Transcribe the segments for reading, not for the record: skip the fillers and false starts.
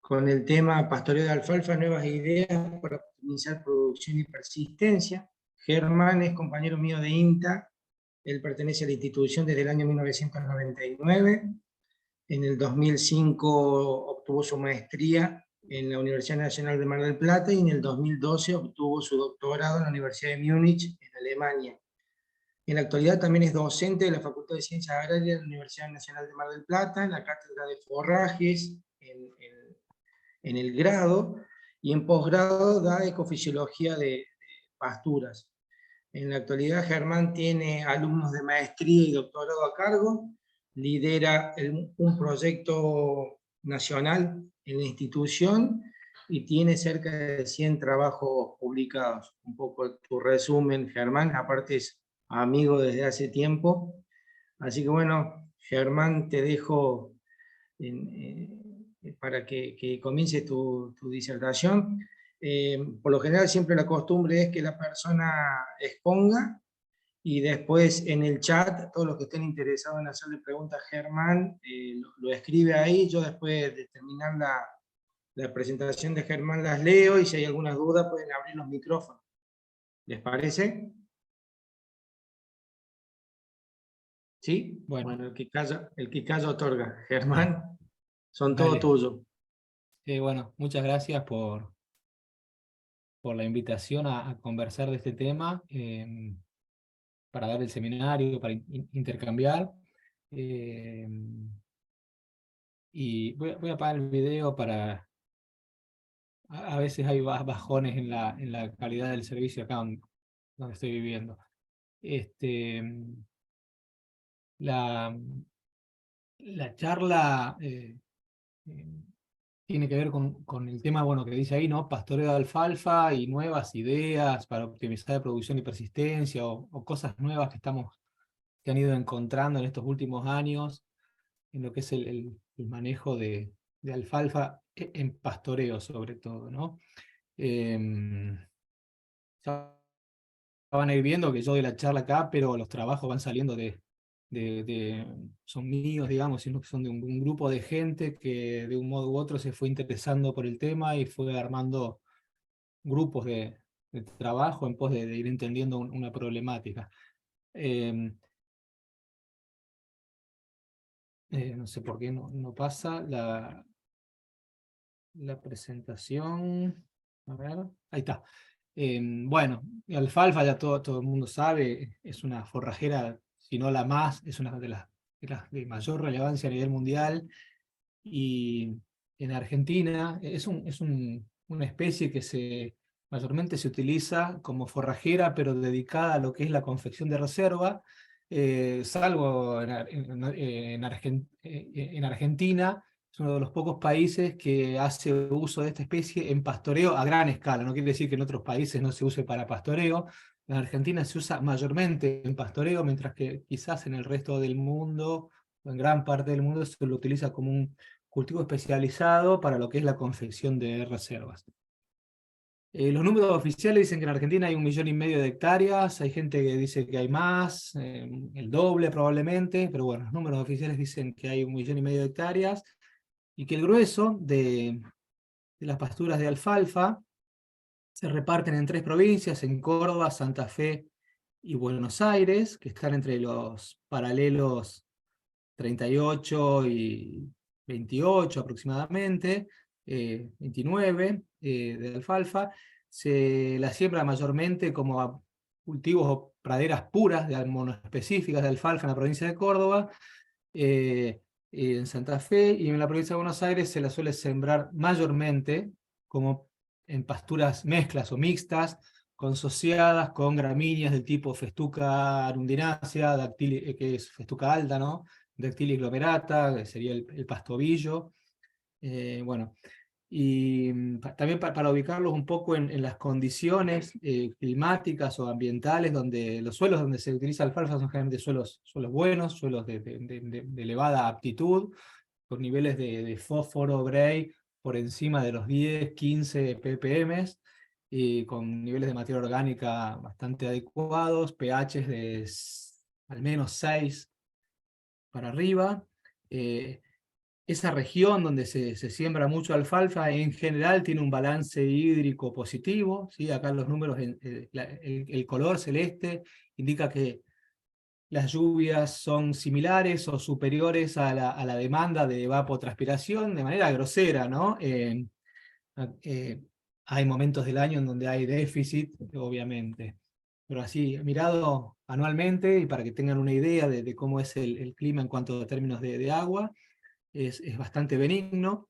con el tema pastoreo de alfalfa, nuevas ideas para optimizar producción y persistencia. Germán es compañero mío de INTA, él pertenece a la institución desde el año 1999. En el 2005 obtuvo su maestría en la Universidad Nacional de Mar del Plata y en el 2012 obtuvo su doctorado en la Universidad de Múnich, en Alemania. En la actualidad también es docente de la Facultad de Ciencias Agrarias de la Universidad Nacional de Mar del Plata, en la cátedra de forrajes, en el grado, y en posgrado da ecofisiología de pasturas. En la actualidad Germán tiene alumnos de maestría y doctorado a cargo, lidera un proyecto nacional en la institución y tiene cerca de 100 trabajos publicados. Un poco tu resumen, Germán, aparte es amigo desde hace tiempo. Así que bueno, Germán, te dejo para que comience tu disertación. Por lo general siempre la costumbre es que la persona exponga y después en el chat, todos los que estén interesados en hacerle preguntas a Germán, lo escribe ahí, yo después de terminar la presentación de Germán las leo y si hay alguna duda pueden abrir los micrófonos. ¿Les parece? ¿Sí? Bueno, El que calla otorga. Germán, son todos dale. tuyos. Bueno, muchas gracias por la invitación a conversar de este tema, para dar el seminario, para intercambiar. eh, y voy a apagar el video para... A veces hay bajones en la calidad del servicio acá donde estoy viviendo. Este, la, la charla eh, tiene que ver con el tema, bueno, que dice ahí, ¿no? Pastoreo de alfalfa y nuevas ideas para optimizar la producción y persistencia, o cosas nuevas que han ido encontrando en estos últimos años en lo que es el manejo de alfalfa en pastoreo, sobre todo, ¿no? Ya van a ir viendo que yo doy la charla acá, pero los trabajos van saliendo son míos, digamos, sino que son de un grupo de gente que de un modo u otro se fue interesando por el tema y fue armando grupos de trabajo en pos de ir entendiendo una problemática. No sé por qué no pasa la presentación. A ver, ahí está. Bueno, alfalfa ya todo el mundo sabe, es una forrajera, si no la más, es una de las de mayor relevancia a nivel mundial. Y en Argentina una especie que mayormente se utiliza como forrajera, pero dedicada a lo que es la confección de reserva, salvo en Argentina. Es uno de los pocos países que hace uso de esta especie en pastoreo a gran escala. No quiere decir que en otros países no se use para pastoreo. En Argentina se usa mayormente en pastoreo, mientras que quizás en el resto del mundo, o en gran parte del mundo, se lo utiliza como un cultivo especializado para lo que es la confección de reservas. Los números oficiales dicen que en Argentina hay 1,5 millones de hectáreas, hay gente que dice que hay más, el doble probablemente, pero bueno, los números oficiales dicen que hay 1,5 millones de hectáreas y que el grueso de las pasturas de alfalfa se reparten en 3 provincias, en Córdoba, Santa Fe y Buenos Aires, que están entre los paralelos 38 y 28 aproximadamente, 29 de alfalfa. Se la siembra mayormente como cultivos o praderas puras, monoespecíficas de alfalfa en la provincia de Córdoba, en Santa Fe, y en la provincia de Buenos Aires se la suele sembrar mayormente como en pasturas mezclas o mixtas, consociadas con gramíneas del tipo Festuca arundinacea, que es Festuca alta, ¿no? Dactylis glomerata, que sería el pastobillo. Bueno, y también para ubicarlos un poco en las condiciones climáticas o ambientales, donde los suelos donde se utiliza alfalfa son generalmente suelos buenos, suelos de elevada aptitud, con niveles de fósforo, Gray, por encima de los 10, 15 ppm, y con niveles de materia orgánica bastante adecuados, pHs al menos 6 para arriba. esa región donde se siembra mucho alfalfa, en general tiene un balance hídrico positivo, ¿sí? Acá los números, el color celeste indica que las lluvias son similares o superiores a la demanda de evapotranspiración de manera grosera, ¿no? Hay momentos del año en donde hay déficit, obviamente, pero así, mirado anualmente, y para que tengan una idea de cómo es el clima en cuanto a términos de agua, es bastante benigno.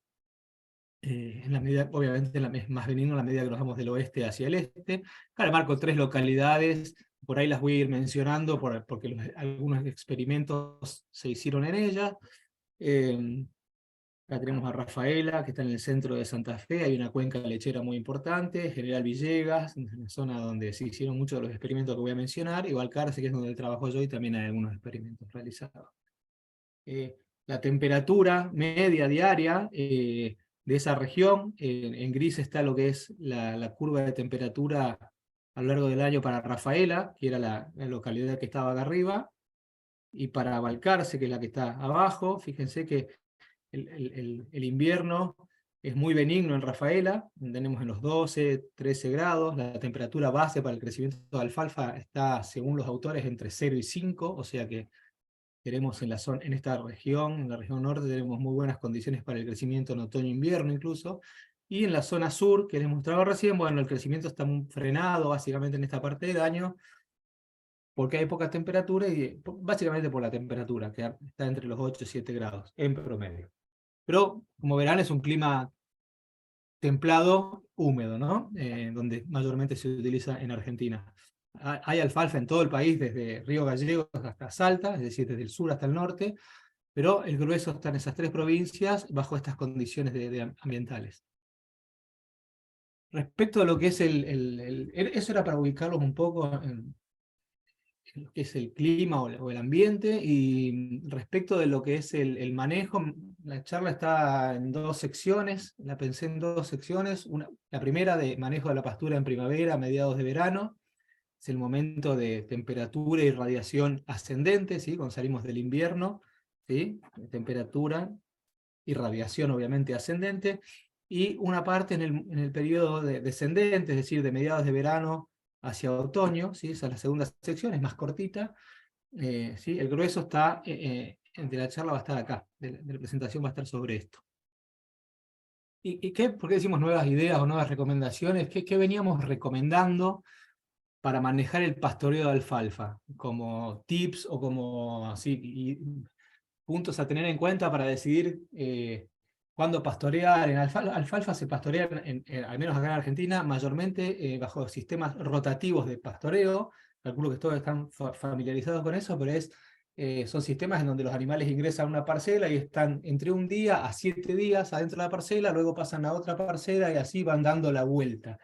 En la medida, obviamente es más benigno en la medida que nos vamos del oeste hacia el este. Acá marco 3 localidades, por ahí las voy a ir mencionando porque algunos experimentos se hicieron en ellas. Acá tenemos a Rafaela, que está en el centro de Santa Fe, hay una cuenca lechera muy importante, General Villegas, en la zona donde se hicieron muchos de los experimentos que voy a mencionar, y Balcarce, que es donde trabajo yo, y también hay algunos experimentos realizados. La temperatura media diaria de esa región, en gris está lo que es la curva de temperatura a lo largo del año para Rafaela, que era la localidad que estaba acá arriba, y para Balcarce, que es la que está abajo. Fíjense que el invierno es muy benigno en Rafaela, tenemos en los 12, 13 grados, la temperatura base para el crecimiento de alfalfa está, según los autores, entre 0 y 5, o sea que tenemos en esta región, en la región norte, tenemos muy buenas condiciones para el crecimiento en otoño-invierno incluso, y en la zona sur, que les mostraba recién, bueno, el crecimiento está frenado básicamente en esta parte del año, porque hay poca temperatura, y básicamente por la temperatura, que está entre los 8 y 7 grados en promedio. Pero, como verán, es un clima templado, húmedo, ¿no? Donde mayormente se utiliza en Argentina. Hay alfalfa en todo el país, desde Río Gallegos hasta Salta, es decir, desde el sur hasta el norte, pero el grueso está en esas 3 provincias bajo estas condiciones ambientales. Respecto a lo que es eso era para ubicarlos un poco en lo que es el clima o el ambiente, y respecto de lo que es el manejo, la charla está en 2 secciones, la pensé en 2 secciones. La primera de manejo de la pastura en primavera, a mediados de verano, es el momento de temperatura y radiación ascendente, ¿sí? Cuando salimos del invierno, ¿sí? Temperatura y radiación obviamente ascendente, y una parte en el periodo descendente, es decir, de mediados de verano hacia otoño, ¿sí? Esa es la segunda sección, es más cortita, ¿sí? El grueso está, de la charla va a estar acá, de la presentación va a estar sobre esto. ¿Y por qué decimos nuevas ideas o nuevas recomendaciones? ¿Qué veníamos recomendando para manejar el pastoreo de alfalfa? Como tips o como así, puntos a tener en cuenta para decidir cuándo pastorear. En alfalfa se pastorea, al menos acá en Argentina, mayormente bajo sistemas rotativos de pastoreo. Calculo que todos están familiarizados con eso, pero son sistemas en donde los animales ingresan a una parcela y están entre 1 día a 7 días adentro de la parcela, luego pasan a otra parcela y así van dando la vuelta.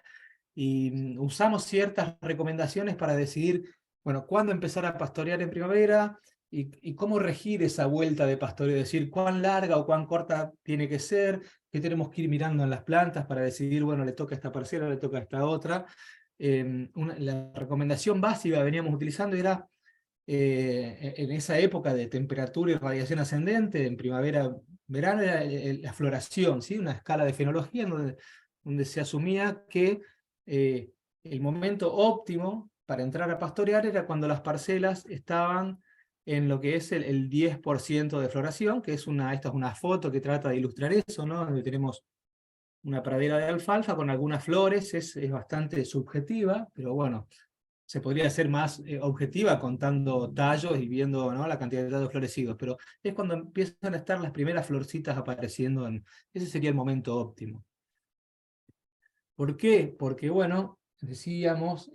Y usamos ciertas recomendaciones para decidir, bueno, cuándo empezar a pastorear en primavera, y cómo regir esa vuelta de pastoreo, es decir, cuán larga o cuán corta tiene que ser, qué tenemos que ir mirando en las plantas para decidir, bueno, le toca a esta parcela, le toca a esta otra. La recomendación básica que veníamos utilizando era, en esa época de temperatura y radiación ascendente, en primavera, verano, era la floración, ¿sí? Una escala de fenología donde se asumía que el momento óptimo para entrar a pastorear era cuando las parcelas estaban en lo que es el 10% de floración, que esta es una foto que trata de ilustrar eso, ¿no? Donde tenemos una pradera de alfalfa con algunas flores, es bastante subjetiva, pero bueno, se podría hacer más objetiva contando tallos y viendo, ¿no?, la cantidad de tallos florecidos, pero es cuando empiezan a estar las primeras florcitas apareciendo, ese sería el momento óptimo. ¿Por qué? Porque, bueno, decíamos,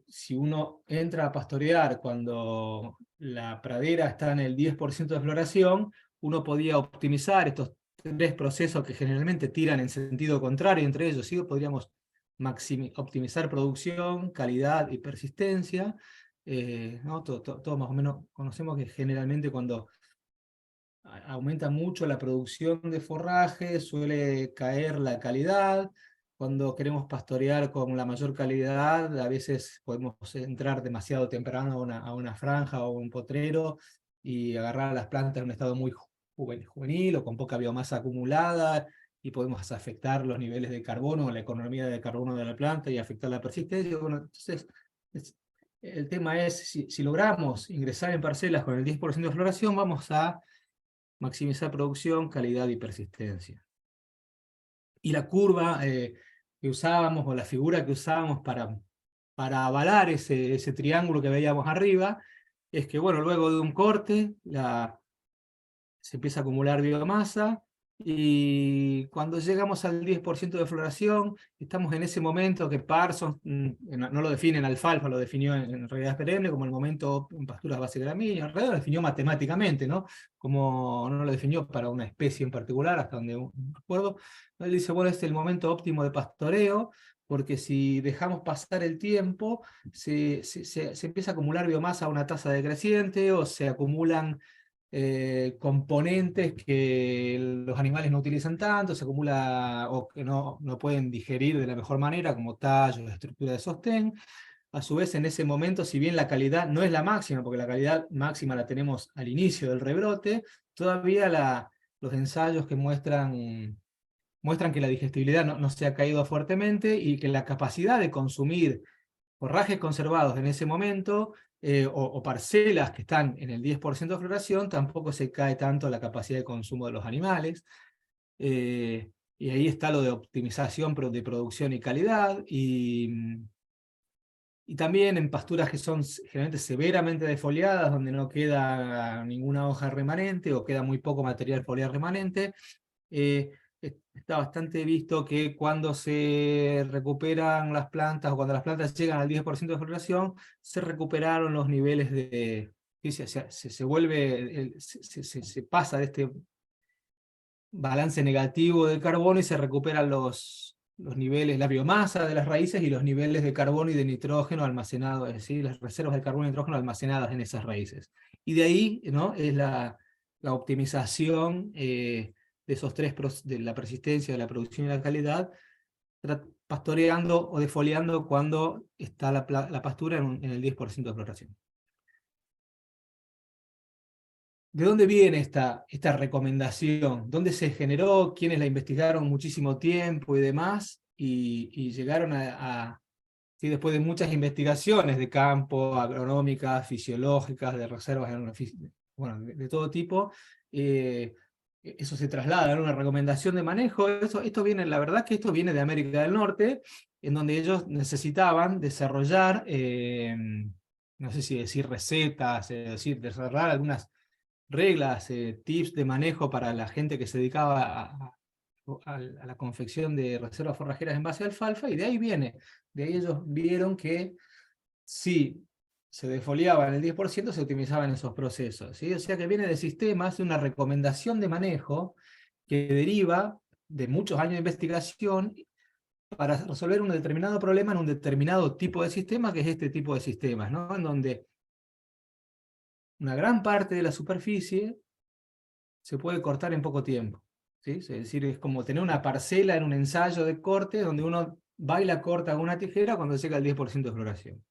si uno entra a pastorear cuando la pradera está en el 10% de floración, uno podía optimizar estos 3 procesos que generalmente tiran en sentido contrario entre ellos, ¿sí? Podríamos optimizar producción, calidad y persistencia, ¿no? Todo más o menos conocemos que generalmente cuando aumenta mucho la producción de forraje, suele caer la calidad. Cuando queremos pastorear con la mayor calidad, a veces podemos entrar demasiado temprano a una franja o un potrero y agarrar a las plantas en un estado muy juvenil o con poca biomasa acumulada, y podemos afectar los niveles de carbono o la economía de carbono de la planta y afectar la persistencia. Bueno, entonces, el tema es, si logramos ingresar en parcelas con el 10% de floración, vamos a maximizar producción, calidad y persistencia. Y la curva que usábamos, o la figura que usábamos para avalar ese triángulo que veíamos arriba, es que, bueno, luego de un corte, se empieza a acumular biomasa, y cuando llegamos al 10% de floración, estamos en ese momento que Parsons, no lo define en alfalfa, lo definió en realidad perenne como el momento en pasturas base gramínea, en realidad lo definió matemáticamente, ¿no? Como no lo definió para una especie en particular, hasta donde no recuerdo. Él dice, bueno, este es el momento óptimo de pastoreo, porque si dejamos pasar el tiempo, se empieza a acumular biomasa a una tasa decreciente, o se acumulan componentes que los animales no utilizan tanto, se acumula o que no pueden digerir de la mejor manera, como tallos, estructura de sostén. A su vez, en ese momento, si bien la calidad no es la máxima, porque la calidad máxima la tenemos al inicio del rebrote, todavía los ensayos que muestran que la digestibilidad no se ha caído fuertemente, y que la capacidad de consumir forrajes conservados en ese momento, o parcelas que están en el 10% de floración, tampoco se cae tanto la capacidad de consumo de los animales. Y ahí está lo de optimización de producción y calidad, y también en pasturas que son generalmente severamente defoliadas, donde no queda ninguna hoja remanente o queda muy poco material foliar remanente, está bastante visto que cuando se recuperan las plantas, o cuando las plantas llegan al 10% de floración, se recuperaron los niveles de... Se vuelve, se pasa de este balance negativo de carbono, y se recuperan los niveles, la biomasa de las raíces y los niveles de carbono y de nitrógeno almacenados, es decir, las reservas de carbono y nitrógeno almacenadas en esas raíces. Y de ahí, ¿no?, es la optimización de esos tres, de la persistencia, de la producción y la calidad, pastoreando o defoliando cuando está la pastura en el 10% de floración. ¿De dónde viene esta recomendación? ¿Dónde se generó? ¿Quiénes la investigaron muchísimo tiempo y demás? Y llegaron sí, después de muchas investigaciones de campo, agronómicas, fisiológicas, de reservas, bueno, de todo tipo, eso se traslada a una recomendación de manejo. Esto viene, la verdad que esto viene de América del Norte, en donde ellos necesitaban desarrollar, no sé si decir recetas, es decir, desarrollar algunas reglas, tips de manejo para la gente que se dedicaba a la confección de reservas forrajeras en base a alfalfa, y de ahí viene. De ahí ellos vieron que si se defoliaban el 10%, se optimizaban esos procesos, ¿sí? O sea que viene de sistemas, de una recomendación de manejo que deriva de muchos años de investigación para resolver un determinado problema en un determinado tipo de sistema, que es este tipo de sistemas, ¿no? En donde una gran parte de la superficie se puede cortar en poco tiempo, ¿sí? Es decir, es como tener una parcela en un ensayo de corte donde uno va y la corta con una tijera cuando llega al 10% de floración.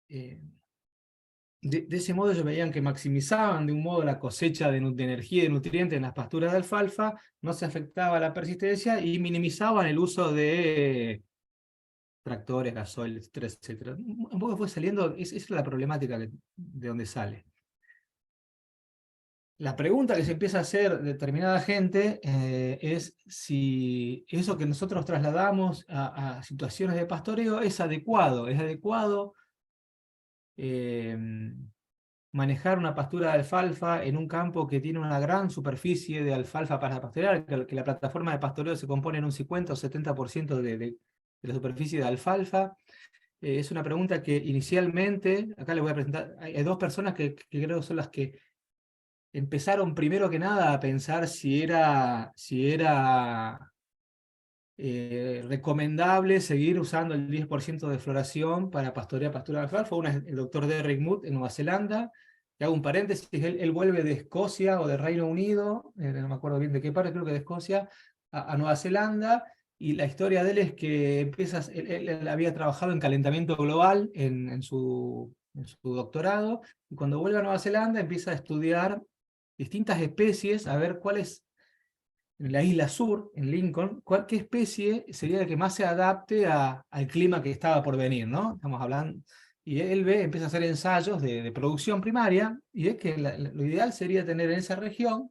De ese modo ellos veían que maximizaban de un modo la cosecha de energía y de nutrientes en las pasturas de alfalfa, no se afectaba la persistencia, y minimizaban el uso de tractores, gasoil, etcétera, etcétera. Un poco fue saliendo, esa es la problemática de donde sale. La pregunta que se empieza a hacer determinada gente es si eso que nosotros trasladamos a situaciones de pastoreo es adecuado. ¿Es adecuado manejar una pastura de alfalfa en un campo que tiene una gran superficie de alfalfa para pastorear, que la plataforma de pastoreo se compone en un 50 o 70% de la superficie de alfalfa? Es una pregunta que inicialmente, acá les voy a presentar, hay dos personas que creo son las que empezaron primero que nada a pensar si era recomendable seguir usando el 10% de floración para pastura de alfalfa. Una es el doctor Derrick Mood en Nueva Zelanda, que hago un paréntesis, él vuelve de Escocia o de Reino Unido, no me acuerdo bien de qué parte, creo que de Escocia, a Nueva Zelanda, y la historia de él es que él había trabajado en calentamiento global en su doctorado, y cuando vuelve a Nueva Zelanda empieza a estudiar distintas especies, a ver cuál es, en la isla sur, en Lincoln, qué especie sería la que más se adapte al clima que estaba por venir, ¿no? Estamos hablando, y él empieza a hacer ensayos de producción primaria, y es que lo ideal sería tener en esa región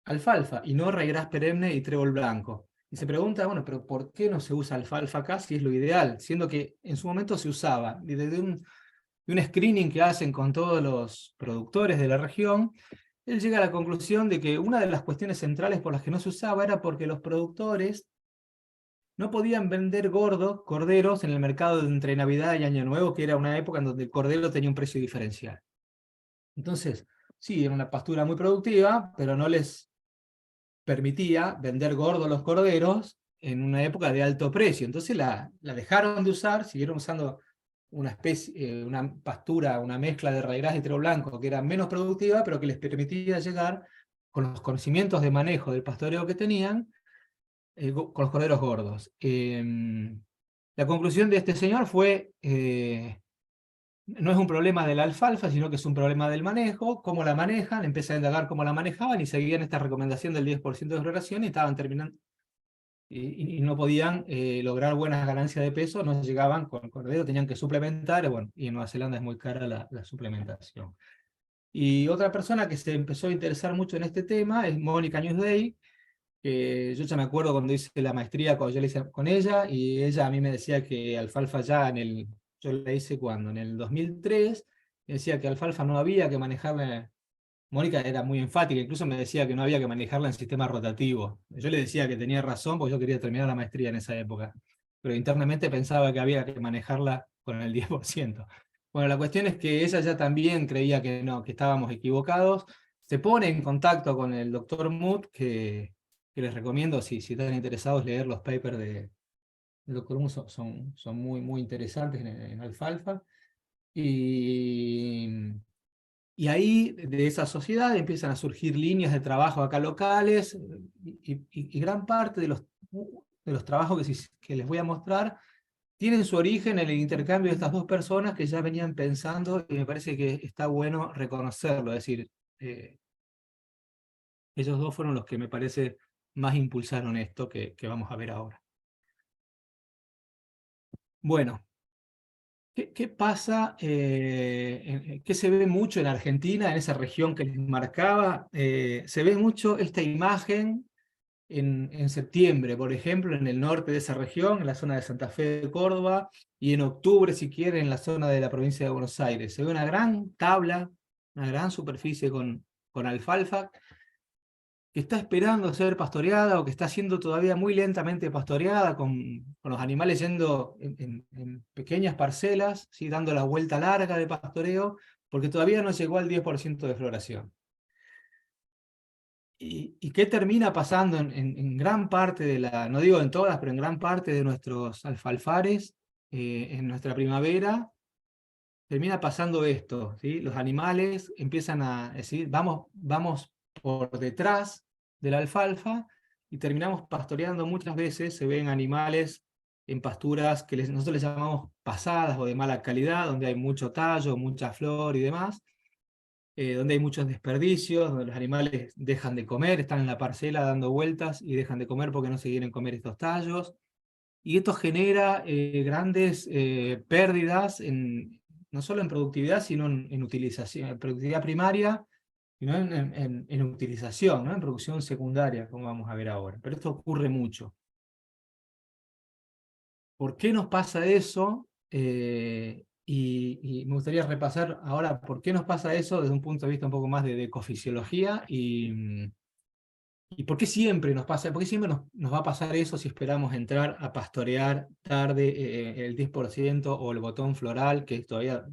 alfalfa, y no ryegrass perenne y trébol blanco. Y se pregunta, bueno, pero ¿por qué no se usa alfalfa acá si es lo ideal? Siendo que en su momento se usaba, y desde de un screening que hacen con todos los productores de la región, él llega a la conclusión de que una de las cuestiones centrales por las que no se usaba era porque los productores no podían vender corderos en el mercado de entre Navidad y Año Nuevo, que era una época en donde el cordero tenía un precio diferencial. Entonces, sí, era una pastura muy productiva, pero no les permitía vender gordos los corderos en una época de alto precio. Entonces la dejaron de usar, siguieron usando una especie, una pastura, una mezcla de ryegrass y trébol blanco que era menos productiva, pero que les permitía llegar, con los conocimientos de manejo del pastoreo que tenían, con los corderos gordos. La conclusión de este señor fue, no es un problema de la alfalfa, sino que es un problema del manejo, cómo la manejan, empecé a indagar cómo la manejaban y seguían esta recomendación del 10% de floración y estaban terminando, y no podían lograr buenas ganancias de peso, no llegaban con cordero, tenían que suplementar, bueno, y en Nueva Zelanda es muy cara la suplementación. Y otra persona que se empezó a interesar mucho en este tema es Mónica Newsday, que yo ya me acuerdo cuando hice la maestría, cuando yo la hice con ella, y ella a mí me decía que alfalfa ya yo la hice cuando, en el 2003, me decía que alfalfa no había que manejarla. Mónica era muy enfática, incluso me decía que no había que manejarla en sistema rotativo. Yo le decía que tenía razón, porque yo quería terminar la maestría en esa época, pero internamente pensaba que había que manejarla con el 10%. Bueno, la cuestión es que ella ya también creía que no, que estábamos equivocados. Se pone en contacto con el doctor Mood, que les recomiendo, si están interesados, leer los papers del doctor Mood, son muy, muy interesantes en alfalfa. Y ahí, de esa sociedad, empiezan a surgir líneas de trabajo acá locales, y gran parte de los trabajos que les voy a mostrar tienen su origen en el intercambio de estas dos personas que ya venían pensando, y me parece que está bueno reconocerlo. Es decir, ellos dos fueron los que me parece más impulsaron esto que vamos a ver ahora. Bueno, ¿qué pasa? ¿Qué se ve mucho en Argentina, en esa región que les marcaba? Se ve mucho esta imagen en septiembre, por ejemplo, en el norte de esa región, en la zona de Santa Fe de Córdoba, y en octubre, si quieren, en la zona de la provincia de Buenos Aires. Se ve una gran tabla, una gran superficie con alfalfa, que está esperando ser pastoreada o que está siendo todavía muy lentamente pastoreada, con los animales yendo en pequeñas parcelas, ¿sí? Dando la vuelta larga de pastoreo, porque todavía no llegó al 10% de floración. ¿Y qué termina pasando en gran parte de no digo en todas, pero en gran parte de nuestros alfalfares, en nuestra primavera? Termina pasando esto, ¿sí? Los animales empiezan a decir, vamos por detrás de la alfalfa, y terminamos pastoreando muchas veces. Se ven animales en pasturas que nosotros les llamamos pasadas o de mala calidad, donde hay mucho tallo, mucha flor y demás, donde hay muchos desperdicios, donde los animales dejan de comer, están en la parcela dando vueltas y dejan de comer porque no se quieren comer estos tallos. Y esto genera grandes pérdidas, no solo en productividad, sino en utilización, en productividad primaria, sino en utilización, ¿no? En producción secundaria, como vamos a ver ahora. Pero esto ocurre mucho. ¿Por qué nos pasa eso? Y me gustaría repasar ahora por qué nos pasa eso desde un punto de vista un poco más de ecofisiología, y por qué siempre nos pasa, por qué siempre nos va a pasar eso si esperamos entrar a pastorear tarde el 10% o el botón floral, que todavía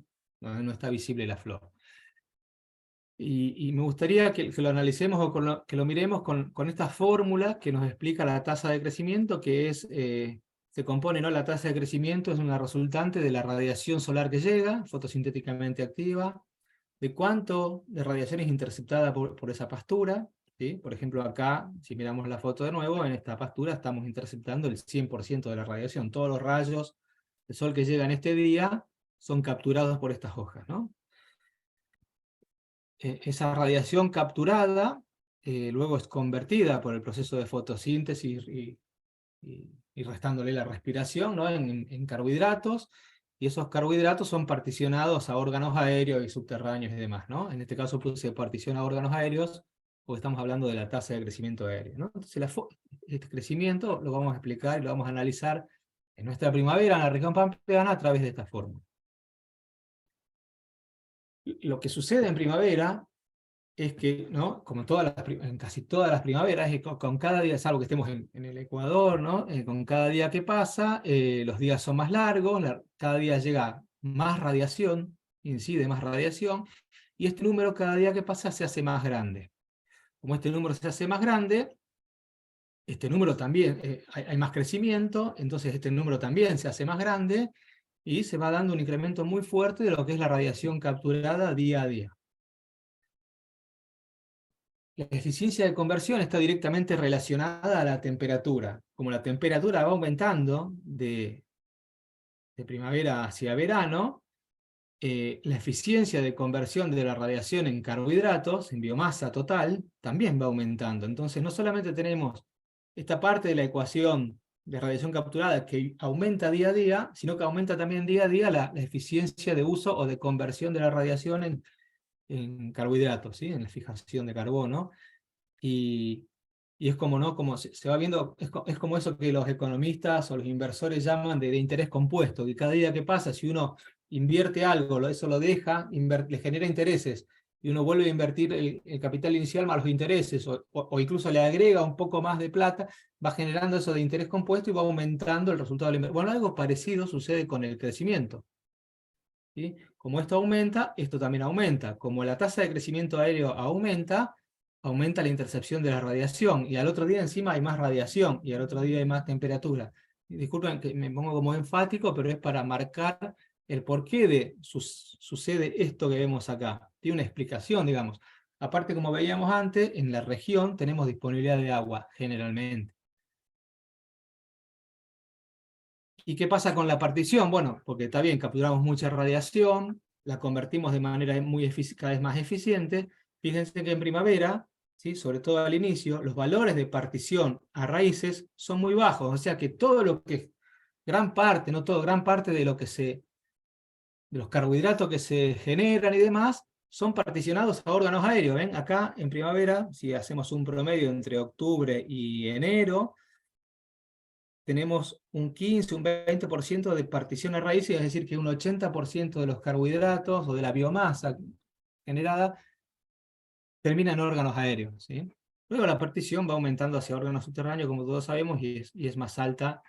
no está visible la flor. Y me gustaría que lo analicemos o que lo miremos con esta fórmula que nos explica la tasa de crecimiento, que es, se compone, ¿no? La tasa de crecimiento es una resultante de la radiación solar que llega, fotosintéticamente activa, de cuánto de radiación es interceptada por esa pastura, ¿sí? Por ejemplo, acá, si miramos la foto de nuevo, en esta pastura estamos interceptando el 100% de la radiación. Todos los rayos de sol que llegan este día son capturados por estas hojas, ¿no? esa radiación capturada luego es convertida por el proceso de fotosíntesis y restándole la respiración, ¿no? en carbohidratos, y esos carbohidratos son particionados a órganos aéreos y subterráneos y demás, ¿no? En este caso se particiona a órganos aéreos porque estamos hablando de la tasa de crecimiento aéreo, ¿no? Entonces este crecimiento lo vamos a explicar y lo vamos a analizar en nuestra primavera en la región pampeana a través de esta forma. Lo que sucede en primavera es que, ¿no? Como en casi todas las primaveras, es que con cada día, salvo que estemos en el Ecuador, ¿no? Con cada día que pasa, los días son más largos, cada día llega más radiación, incide más radiación, y este número cada día que pasa se hace más grande. Como este número se hace más grande, este número también, hay más crecimiento, entonces este número también se hace más grande, y se va dando un incremento muy fuerte de lo que es la radiación capturada día a día. La eficiencia de conversión está directamente relacionada a la temperatura. Como la temperatura va aumentando de primavera hacia verano, la eficiencia de conversión de la radiación en carbohidratos, en biomasa total, también va aumentando. Entonces no solamente tenemos esta parte de la ecuación de radiación capturada que aumenta día a día, sino que aumenta también día a día la eficiencia de uso o de conversión de la radiación en carbohidratos, ¿sí? En la fijación de carbono. Y es como, ¿no? Como se va viendo, es como eso que los economistas o los inversores llaman de interés compuesto, que cada día que pasa, si uno invierte algo, eso lo deja, le genera intereses, y uno vuelve a invertir el capital inicial más los intereses, o incluso le agrega un poco más de plata, va generando eso de interés compuesto y va aumentando el resultado de la inversión. Bueno, algo parecido sucede con el crecimiento, ¿sí? Como esto aumenta, esto también aumenta. Como la tasa de crecimiento aéreo aumenta la intercepción de la radiación, y al otro día encima hay más radiación, y al otro día hay más temperatura. Disculpen que me pongo como enfático, pero es para marcar el porqué sucede esto que vemos acá. Tiene una explicación, digamos. Aparte, como veíamos antes, en la región tenemos disponibilidad de agua, generalmente. ¿Y qué pasa con la partición? Bueno, porque está bien, capturamos mucha radiación, la convertimos de manera cada vez más eficiente. Fíjense que en primavera, ¿sí? Sobre todo al inicio, los valores de partición a raíces son muy bajos, o sea que todo lo que, gran parte, no todo, gran parte de los carbohidratos que se generan y demás, son particionados a órganos aéreos. ¿Ven? Acá en primavera, si hacemos un promedio entre octubre y enero, tenemos un 15, un 20% de partición a raíces, es decir, que un 80% de los carbohidratos o de la biomasa generada termina en órganos aéreos, ¿sí? Luego la partición va aumentando hacia órganos subterráneos, como todos sabemos, y es más alta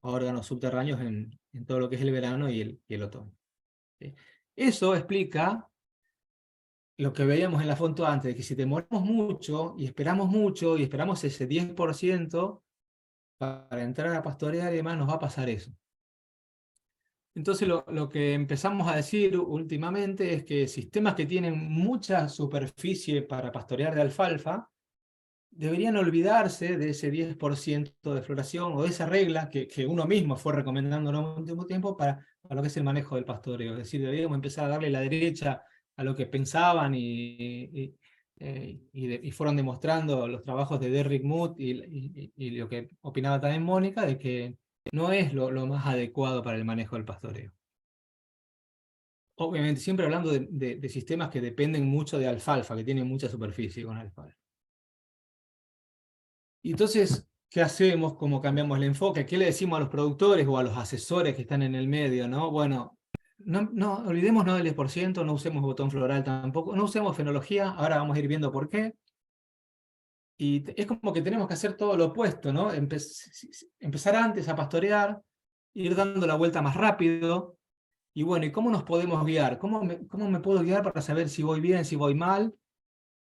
a órganos subterráneos en todo lo que es el verano y el otoño, ¿sí? Eso explica lo que veíamos en la foto antes, de que si demoramos mucho y esperamos ese 10%, para entrar a pastorear y demás, nos va a pasar eso. Entonces lo que empezamos a decir últimamente es que sistemas que tienen mucha superficie para pastorear de alfalfa deberían olvidarse de ese 10% de floración o de esa regla que uno mismo fue recomendando en un último tiempo para lo que es el manejo del pastoreo. Es decir, deberíamos empezar a darle la derecha a lo que pensaban y fueron demostrando los trabajos de Derrick Mood y lo que opinaba también Mónica, de que no es lo más adecuado para el manejo del pastoreo. Obviamente, siempre hablando de sistemas que dependen mucho de alfalfa, que tienen mucha superficie con alfalfa. Y entonces, ¿qué hacemos? ¿Cómo cambiamos el enfoque? ¿Qué le decimos a los productores o a los asesores que están en el medio, ¿no? Bueno, no olvidémonos del 10%, no usemos botón floral tampoco, no usemos fenología, ahora vamos a ir viendo por qué. Y es como que tenemos que hacer todo lo opuesto, ¿no? Empezar antes a pastorear, ir dando la vuelta más rápido. Y bueno, ¿y cómo nos podemos guiar? ¿Cómo me puedo guiar para saber si voy bien, si voy mal?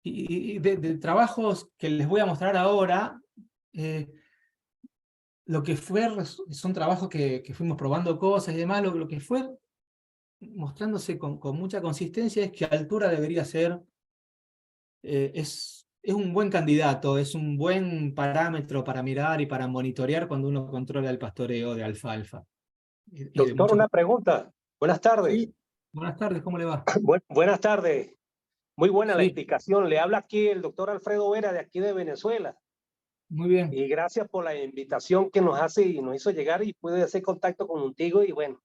Y de trabajos que les voy a mostrar ahora, lo que son trabajos que fuimos probando cosas y demás, lo que fue mostrándose con mucha consistencia es que altura debería ser, es un buen candidato, es un buen parámetro para mirar y para monitorear cuando uno controla el pastoreo de alfalfa. Doctor, una pregunta. Buenas tardes. Sí. Buenas tardes, ¿cómo le va? Buenas tardes. Muy buena la Sí, explicación. Le habla aquí el doctor Alfredo Vera de aquí de Venezuela. muy bien. Y gracias por la invitación que nos hace y nos hizo llegar y pude hacer contacto contigo. Y bueno,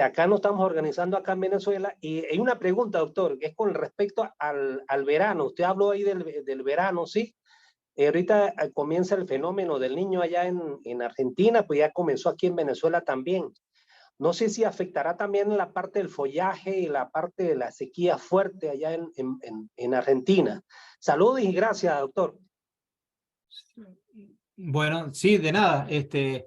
acá nos estamos organizando acá en Venezuela. Y hay una pregunta, doctor, que es con respecto al verano. Usted habló ahí del verano, ¿sí? Ahorita comienza el fenómeno del niño allá en Argentina, pues ya comenzó aquí en Venezuela también. No sé si afectará también la parte del follaje y la parte de la sequía fuerte allá en Argentina. Saludos y gracias, doctor. Bueno, sí, de nada. Eh,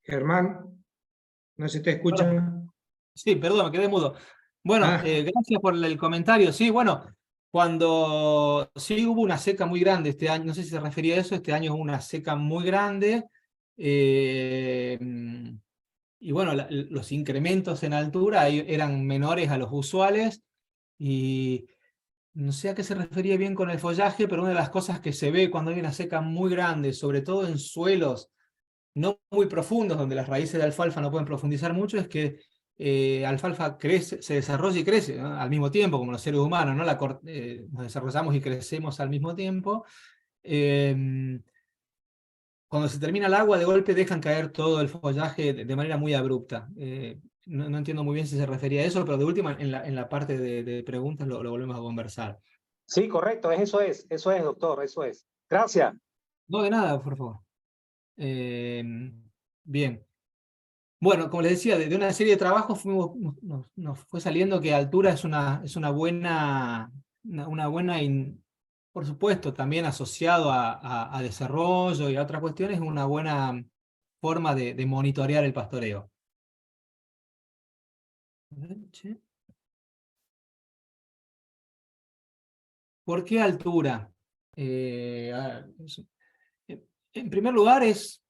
Germán, no se te escucha. sí, perdón, me quedé mudo. Bueno, Ah, gracias por el comentario. Sí, bueno, cuando sí hubo una seca muy grande este año, no sé si se refería a eso, este año hubo una seca muy grande. eh, y bueno, los incrementos en altura eran menores a los usuales. Y no sé a qué se refería bien con el follaje, pero una de las cosas que se ve cuando hay una seca muy grande, sobre todo en suelos no muy profundos, donde las raíces de alfalfa no pueden profundizar mucho, es que alfalfa crece, se desarrolla y crece, ¿no? Al mismo tiempo, como los seres humanos, ¿no? Nos desarrollamos y crecemos al mismo tiempo. Eh, Cuando se termina el agua, de golpe dejan caer todo el follaje de manera muy abrupta. No entiendo muy bien si se refería a eso, pero de última, en la parte de preguntas lo volvemos a conversar. Sí, correcto, eso es, doctor, eso es. Gracias. No, de nada, por favor. Eh, Bien. Bueno, como les decía, de una serie de trabajos nos fue saliendo que altura es una buena, una buena por supuesto, también asociado a desarrollo y a otras cuestiones, una buena forma de monitorear el pastoreo. A ver, che. ¿Por qué altura? A ver, en primer lugar, es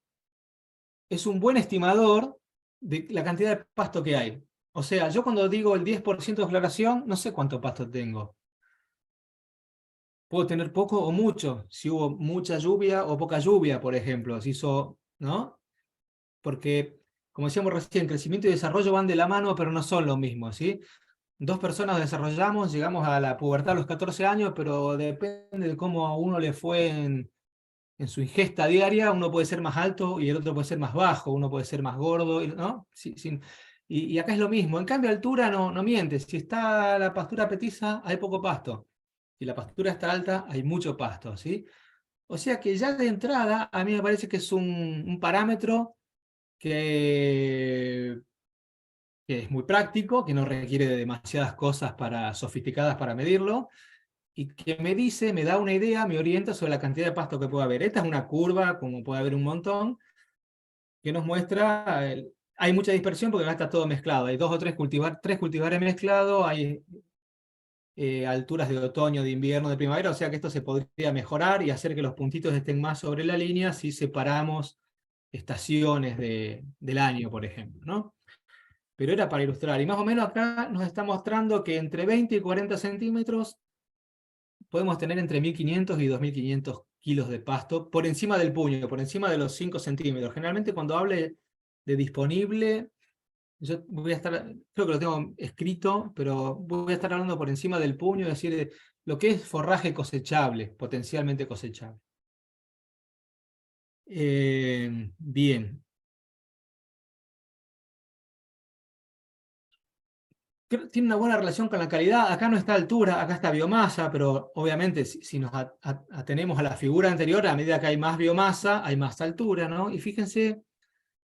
un buen estimador de la cantidad de pasto que hay. O sea, yo cuando digo el 10% de floración, no sé cuánto pasto tengo. Puedo tener poco o mucho, si hubo mucha lluvia o poca lluvia, por ejemplo, si hizo, ¿no? Porque, como decíamos recién, crecimiento y desarrollo van de la mano, pero no son lo mismo, ¿sí? Dos personas desarrollamos, llegamos a la pubertad a los 14 años, pero depende de cómo a uno le fue en su ingesta diaria, uno puede ser más alto y el otro puede ser más bajo, uno puede ser más gordo, ¿no? Y acá es lo mismo. En cambio, altura no miente. Si está la pastura petiza, hay poco pasto. Si la pastura está alta, hay mucho pasto, ¿sí? O sea que ya de entrada, a mí me parece que es un parámetro que, que es muy práctico, que no requiere de demasiadas cosas sofisticadas para medirlo, y que me da una idea, me orienta sobre la cantidad de pasto que puede haber. Esta es una curva, como puede haber un montón, que nos muestra, hay mucha dispersión porque acá está todo mezclado, hay tres cultivares mezclados, hay alturas de otoño, de invierno, de primavera, o sea que esto se podría mejorar y hacer que los puntitos estén más sobre la línea si separamos estaciones del año, por ejemplo, ¿no? Pero era para ilustrar, y más o menos acá nos está mostrando que entre 20 y 40 centímetros podemos tener entre 1.500 y 2.500 kilos de pasto por encima del puño, por encima de los 5 centímetros. Generalmente cuando hable de disponible, yo voy a estar, creo que lo tengo escrito, pero voy a estar hablando por encima del puño, es decir, de lo que es forraje cosechable, potencialmente cosechable. Bien. Tiene una buena relación con la calidad. Acá no está altura, acá está biomasa, pero obviamente si nos atenemos a la figura anterior, a medida que hay más biomasa, hay más altura, ¿no? Y fíjense,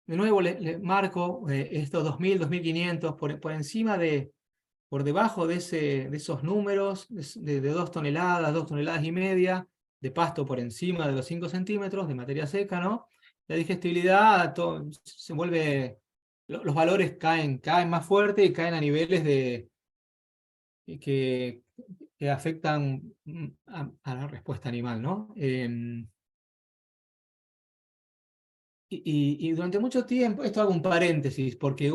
de nuevo le marco estos 2.000, 2.500 por encima por debajo de esos números de 2 toneladas, 2 toneladas y media de pasto por encima de los 5 centímetros de materia seca, ¿no? La digestibilidad se vuelve, los valores caen más fuerte y caen a niveles que, que afectan a la respuesta animal, ¿no? Y durante mucho tiempo, esto hago un paréntesis, porque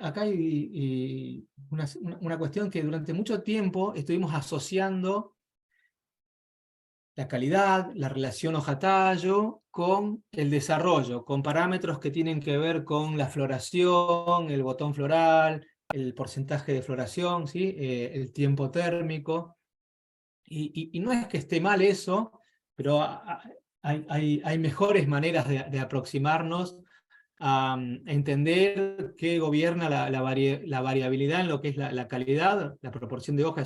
acá hay una cuestión que durante mucho tiempo estuvimos asociando la calidad, la relación hoja-tallo con el desarrollo, con parámetros que tienen que ver con la floración, el botón floral, el porcentaje de floración, ¿sí? El tiempo térmico. Y no es que esté mal eso, pero hay mejores maneras de aproximarnos a entender qué gobierna la variabilidad en lo que es la calidad. La proporción de hoja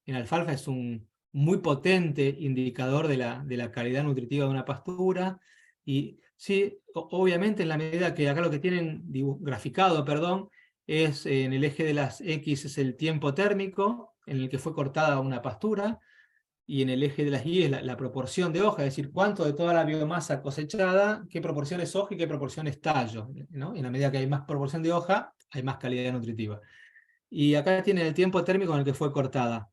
en alfalfa es un muy potente indicador de la calidad nutritiva de una pastura. Y sí, obviamente en la medida que acá lo que tienen graficado, perdón, es en el eje de las X es el tiempo térmico en el que fue cortada una pastura, y en el eje de las Y es la proporción de hoja, es decir, cuánto de toda la biomasa cosechada, qué proporción es hoja y qué proporción es tallo, ¿no? Y en la medida que hay más proporción de hoja, hay más calidad nutritiva. Y acá tienen el tiempo térmico en el que fue cortada.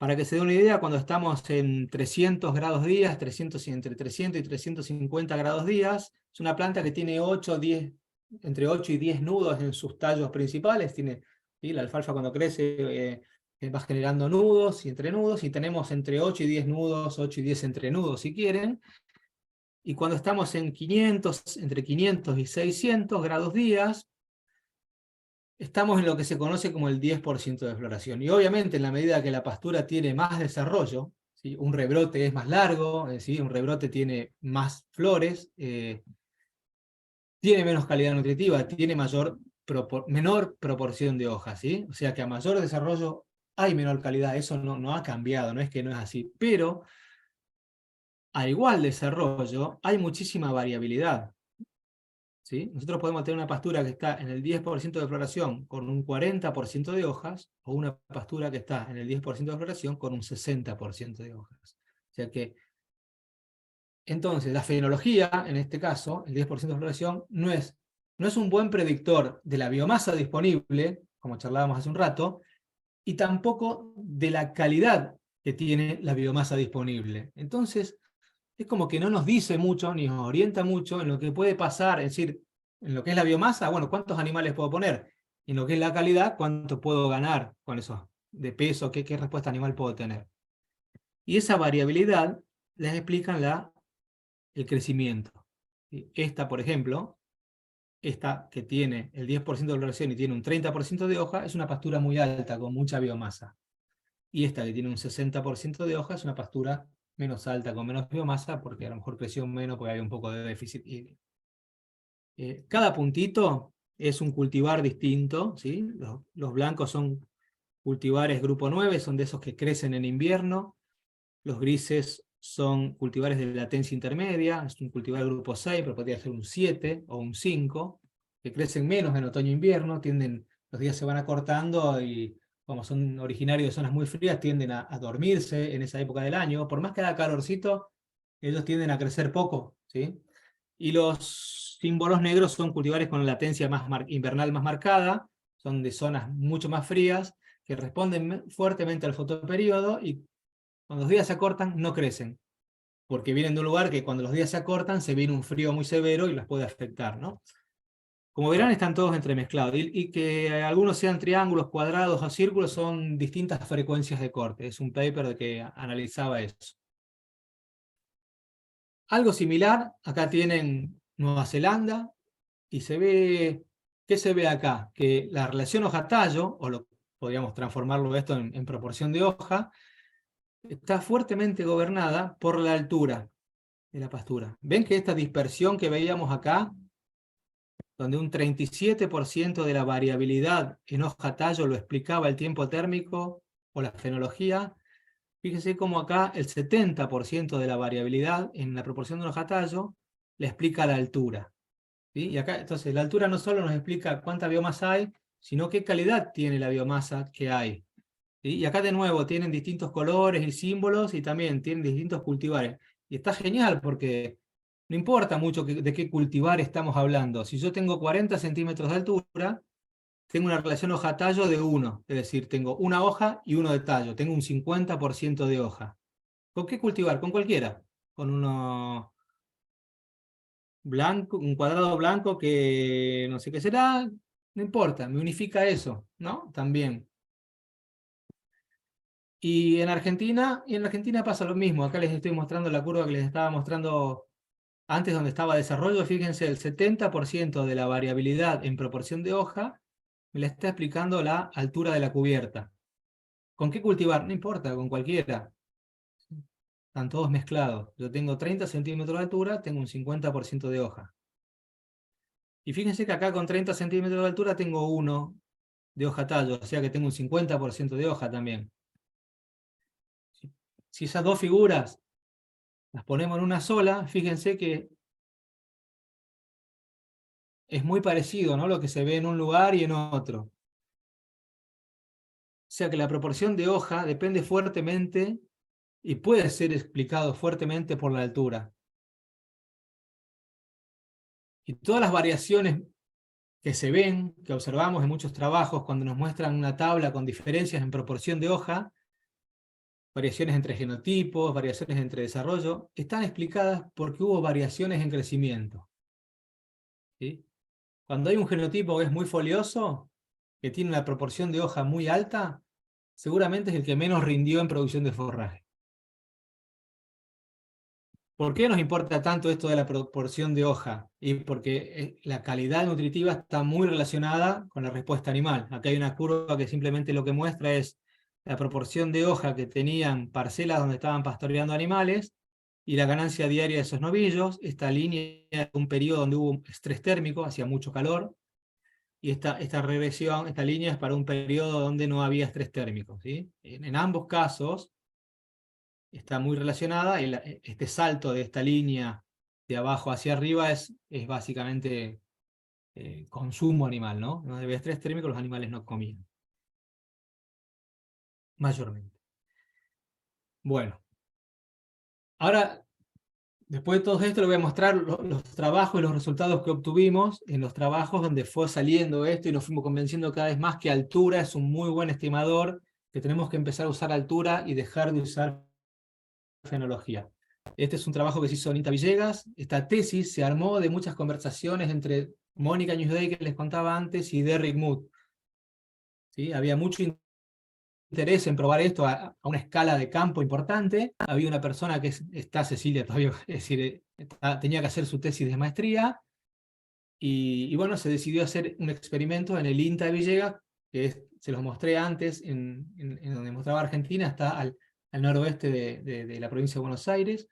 Para que se dé una idea, cuando estamos en 300 grados días, entre 300 y 350 grados días, es una planta que tiene entre 8 y 10 nudos en sus tallos principales. ¿Sí? La alfalfa cuando crece va generando nudos y entrenudos, y tenemos entre 8 y 10 nudos, 8 y 10 entrenudos si quieren. Y cuando estamos en entre 500 y 600 grados días, estamos en lo que se conoce como el 10% de floración. Y obviamente en la medida que la pastura tiene más desarrollo, ¿sí? Un rebrote es más largo, ¿sí? Un rebrote tiene más flores, tiene menos calidad nutritiva, tiene menor proporción de hojas, ¿sí? O sea que a mayor desarrollo hay menor calidad. Eso no ha cambiado, no es que no es así, pero a igual desarrollo hay muchísima variabilidad, ¿sí? Nosotros podemos tener una pastura que está en el 10% de floración con un 40% de hojas, o una pastura que está en el 10% de floración con un 60% de hojas. O sea que, entonces, la fenología, en este caso, el 10% de floración, no es un buen predictor de la biomasa disponible, como charlábamos hace un rato, y tampoco de la calidad que tiene la biomasa disponible. Entonces, es como que no nos dice mucho, ni nos orienta mucho en lo que puede pasar, es decir, en lo que es la biomasa, bueno, ¿cuántos animales puedo poner? Y en lo que es la calidad, ¿cuánto puedo ganar con eso? De peso, ¿qué respuesta animal puedo tener? Y esa variabilidad les explican el crecimiento. Esta, por ejemplo, esta que tiene el 10% de floración y tiene un 30% de hoja, es una pastura muy alta, con mucha biomasa. Y esta que tiene un 60% de hoja es una pastura menos alta, con menos biomasa, porque a lo mejor creció menos, porque hay un poco de déficit. Cada puntito es un cultivar distinto, ¿sí? Los blancos son cultivares grupo 9, son de esos que crecen en invierno. Los grises son cultivares de latencia intermedia, es un cultivar grupo 6, pero podría ser un 7 o un 5, que crecen menos en otoño e invierno, los días se van acortando y como son originarios de zonas muy frías, tienden a dormirse en esa época del año. Por más que haga calorcito, ellos tienden a crecer poco, ¿sí? Y los símbolos negros son cultivares con latencia invernal más marcada, son de zonas mucho más frías, que responden fuertemente al fotoperíodo, y cuando los días se acortan no crecen, porque vienen de un lugar que cuando los días se acortan se viene un frío muy severo y los puede afectar, ¿no? Como verán, están todos entremezclados, y que algunos sean triángulos, cuadrados o círculos son distintas frecuencias de corte. Es un paper que analizaba eso. Algo similar, acá tienen Nueva Zelanda, y ¿qué se ve acá? Que la relación hoja-tallo, podríamos transformarlo esto en proporción de hoja, está fuertemente gobernada por la altura de la pastura. ¿Ven que esta dispersión que veíamos acá, donde un 37% de la variabilidad en hoja-tallo lo explicaba el tiempo térmico o la fenología? Fíjense cómo acá el 70% de la variabilidad en la proporción de un hoja-tallo le explica la altura, ¿sí? Y acá, entonces, la altura no solo nos explica cuánta biomasa hay, sino qué calidad tiene la biomasa que hay, ¿sí? Y acá de nuevo tienen distintos colores y símbolos, y también tienen distintos cultivares. Y está genial porque no importa mucho de qué cultivar estamos hablando. Si yo tengo 40 centímetros de altura, tengo una relación hoja-tallo de 1, es decir, tengo una hoja y 1 de tallo, tengo un 50% de hoja. ¿Con qué cultivar? Con cualquiera. Con uno blanco, un cuadrado blanco que no sé qué será, no importa, me unifica eso, ¿no? También. Y en Argentina pasa lo mismo. Acá les estoy mostrando la curva que les estaba mostrando antes, donde estaba desarrollo. Fíjense, el 70% de la variabilidad en proporción de hoja me la está explicando la altura de la cubierta. ¿Con qué cultivar? No importa, con cualquiera. Están todos mezclados. Yo tengo 30 centímetros de altura, tengo un 50% de hoja. Y fíjense que acá con 30 centímetros de altura tengo 1 de hoja tallo, o sea que tengo un 50% de hoja también. Si esas dos figuras las ponemos en una sola, fíjense que es muy parecido, ¿no?, lo que se ve en un lugar y en otro. O sea que la proporción de hoja depende fuertemente y puede ser explicado fuertemente por la altura. Y todas las variaciones que se ven, que observamos en muchos trabajos cuando nos muestran una tabla con diferencias en proporción de hoja, variaciones entre genotipos, variaciones entre desarrollo, están explicadas porque hubo variaciones en crecimiento. ¿Sí? Cuando hay un genotipo que es muy folioso, que tiene una proporción de hoja muy alta, seguramente es el que menos rindió en producción de forraje. ¿Por qué nos importa tanto esto de la proporción de hoja? Y porque la calidad nutritiva está muy relacionada con la respuesta animal. Acá hay una curva que simplemente lo que muestra es la proporción de hoja que tenían parcelas donde estaban pastoreando animales y la ganancia diaria de esos novillos. Esta línea es un periodo donde hubo estrés térmico, hacía mucho calor, y esta regresión, esta línea es para un periodo donde no había estrés térmico, ¿sí? En ambos casos está muy relacionada, y este salto de esta línea de abajo hacia arriba es básicamente consumo animal, ¿no? No había estrés térmico, los animales no comían. Mayormente. Bueno. Ahora, después de todo esto, le voy a mostrar los trabajos y los resultados que obtuvimos en los trabajos donde fue saliendo esto y nos fuimos convenciendo cada vez más que altura es un muy buen estimador, que tenemos que empezar a usar altura y dejar de usar fenología. Este es un trabajo que se hizo Anita Villegas. Esta tesis se armó de muchas conversaciones entre Mónica Newsday, que les contaba antes, y Derrick Mood. ¿Sí? Había mucho interés en probar esto a una escala de campo importante. Había una persona que está, Cecilia todavía, es decir, tenía que hacer su tesis de maestría, y bueno, se decidió hacer un experimento en el INTA de Villegas, que se los mostré antes, en donde mostraba Argentina, está al noroeste de la provincia de Buenos Aires.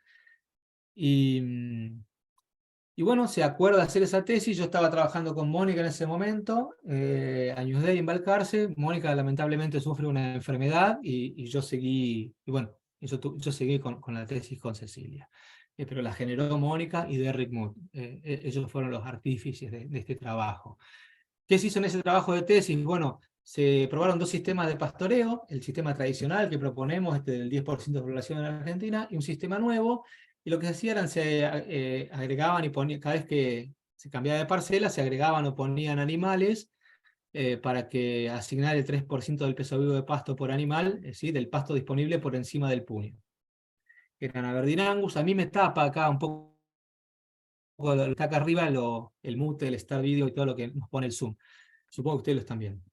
Y bueno, se acuerda hacer esa tesis. Yo estaba trabajando con Mónica en ese momento, a Newsday en Balcarce. Mónica lamentablemente sufre una enfermedad y yo seguí, y bueno, yo seguí con la tesis con Cecilia. Pero la generó Mónica y Derrick Mood. Ellos fueron los artífices de este trabajo. ¿Qué se hizo en ese trabajo de tesis? Bueno, se probaron dos sistemas de pastoreo: el sistema tradicional que proponemos, del 10% de población en Argentina, y un sistema nuevo. Y lo que se hacía era, se agregaban y ponían, cada vez que se cambiaba de parcela, se agregaban o ponían animales para que asignar el 3% del peso vivo de pasto por animal, es decir, del pasto disponible por encima del puño. Eran Aberdeen Angus. A mí me tapa acá un poco, está acá arriba el mute, el start video y todo lo que nos pone el zoom. Supongo que ustedes lo están viendo.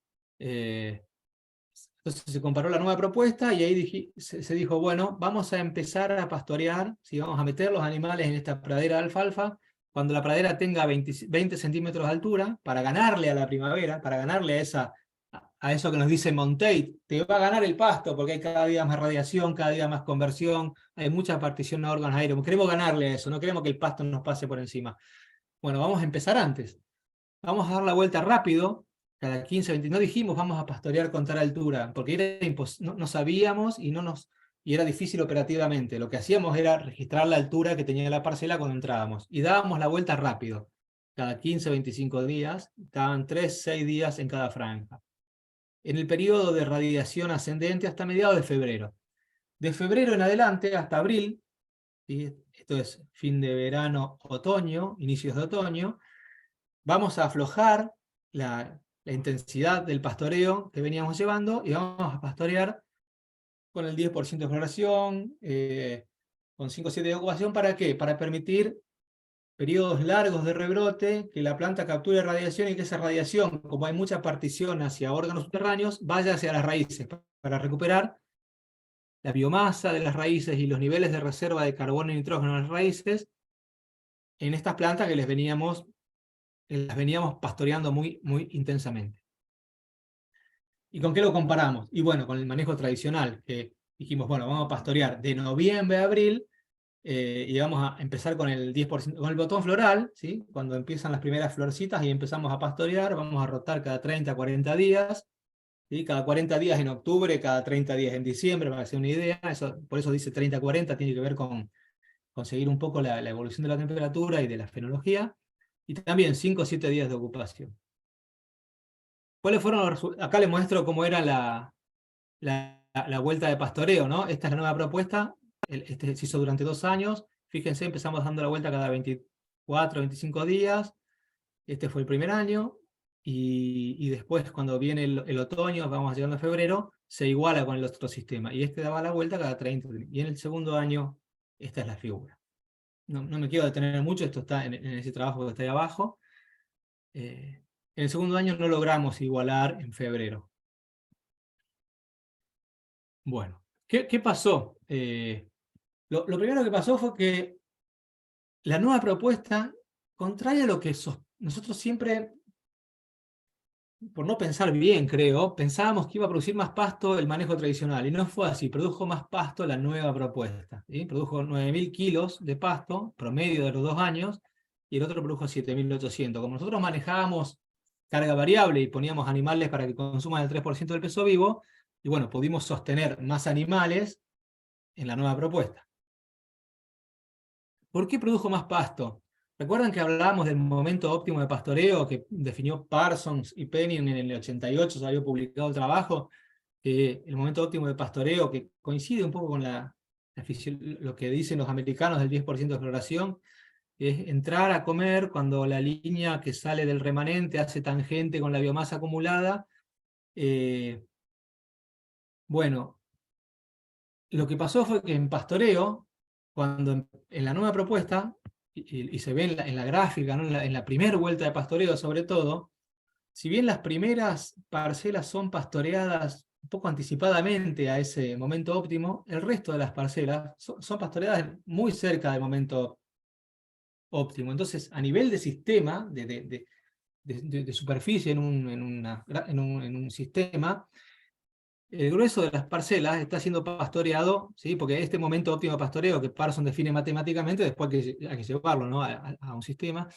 Entonces se comparó la nueva propuesta y ahí se dijo, bueno, vamos a empezar a pastorear, ¿sí? Vamos a meter los animales en esta pradera de alfalfa cuando la pradera tenga 20 centímetros de altura, para ganarle a la primavera, para ganarle a eso que nos dice Montate: te va a ganar el pasto porque hay cada día más radiación, cada día más conversión, hay mucha partición a órganos aéreos. Queremos ganarle a eso, no queremos que el pasto nos pase por encima. Bueno, vamos a empezar antes. Vamos a dar la vuelta rápido, cada 15, 20, no dijimos vamos a pastorear con tal altura, porque era no sabíamos y era difícil operativamente. Lo que hacíamos era registrar la altura que tenía la parcela cuando entrábamos, y dábamos la vuelta rápido, cada 15, 25 días, estaban 3, 6 días en cada franja. En el periodo de radiación ascendente hasta mediados de febrero. De febrero en adelante hasta abril, ¿sí? Esto es fin de verano, otoño, inicios de otoño, vamos a aflojar la intensidad del pastoreo que veníamos llevando y vamos a pastorear con el 10% de floración, con 5 o 7 de ocupación. ¿Para qué? Para permitir periodos largos de rebrote, que la planta capture radiación y que esa radiación, como hay mucha partición hacia órganos subterráneos, vaya hacia las raíces para recuperar la biomasa de las raíces y los niveles de reserva de carbono y nitrógeno en las raíces en estas plantas que las veníamos pastoreando muy intensamente. ¿Y con qué lo comparamos? Y bueno, con el manejo tradicional, que dijimos, bueno, vamos a pastorear de noviembre a abril, y vamos a empezar con el 10%, con el botón floral, ¿sí? Cuando empiezan las primeras florcitas y empezamos a pastorear, vamos a rotar cada 30, 40 días, ¿sí? Cada 40 días en octubre, cada 30 días en diciembre, para hacer una idea. Por eso dice 30-40, tiene que ver con seguir un poco la evolución de la temperatura y de la fenología, y también 5 o 7 días de ocupación. ¿Cuáles fueron los resultados? Acá les muestro cómo era la vuelta de pastoreo, ¿no? Esta es la nueva propuesta, este se hizo durante 2 años, fíjense, empezamos dando la vuelta cada 24, 25 días, este fue el primer año, y después cuando viene el otoño, vamos llegando a febrero, se iguala con el otro sistema, y este daba la vuelta cada 30 días, y en el segundo año, esta es la figura. No me quiero detener mucho, esto está en ese trabajo que está ahí abajo. En el segundo año no logramos igualar en febrero. Bueno, ¿qué pasó? Lo primero que pasó fue que la nueva propuesta, contraria a lo que nosotros siempre, por no pensar bien, creo, pensábamos que iba a producir más pasto el manejo tradicional, y no fue así, produjo más pasto la nueva propuesta, ¿sí? Produjo 9.000 kilos de pasto, promedio de los 2 años, y el otro produjo 7.800. Como nosotros manejábamos carga variable y poníamos animales para que consuman el 3% del peso vivo, y bueno, pudimos sostener más animales en la nueva propuesta. ¿Por qué produjo más pasto? ¿Recuerdan que hablábamos del momento óptimo de pastoreo que definió Parsons y Penning en el 88, se había publicado el trabajo? El momento óptimo de pastoreo, que coincide un poco con lo que dicen los americanos del 10% de floración, es entrar a comer cuando la línea que sale del remanente hace tangente con la biomasa acumulada. Bueno, lo que pasó fue que en pastoreo, cuando en la nueva propuesta, y se ve en la gráfica, ¿no? en la primera vuelta de pastoreo sobre todo, si bien las primeras parcelas son pastoreadas un poco anticipadamente a ese momento óptimo, el resto de las parcelas son pastoreadas muy cerca del momento óptimo. Entonces, a nivel de sistema, de superficie en un sistema, el grueso de las parcelas está siendo pastoreado, ¿sí? Porque este momento óptimo de pastoreo que Parsons define matemáticamente, después hay que llevarlo, ¿no? a un sistema,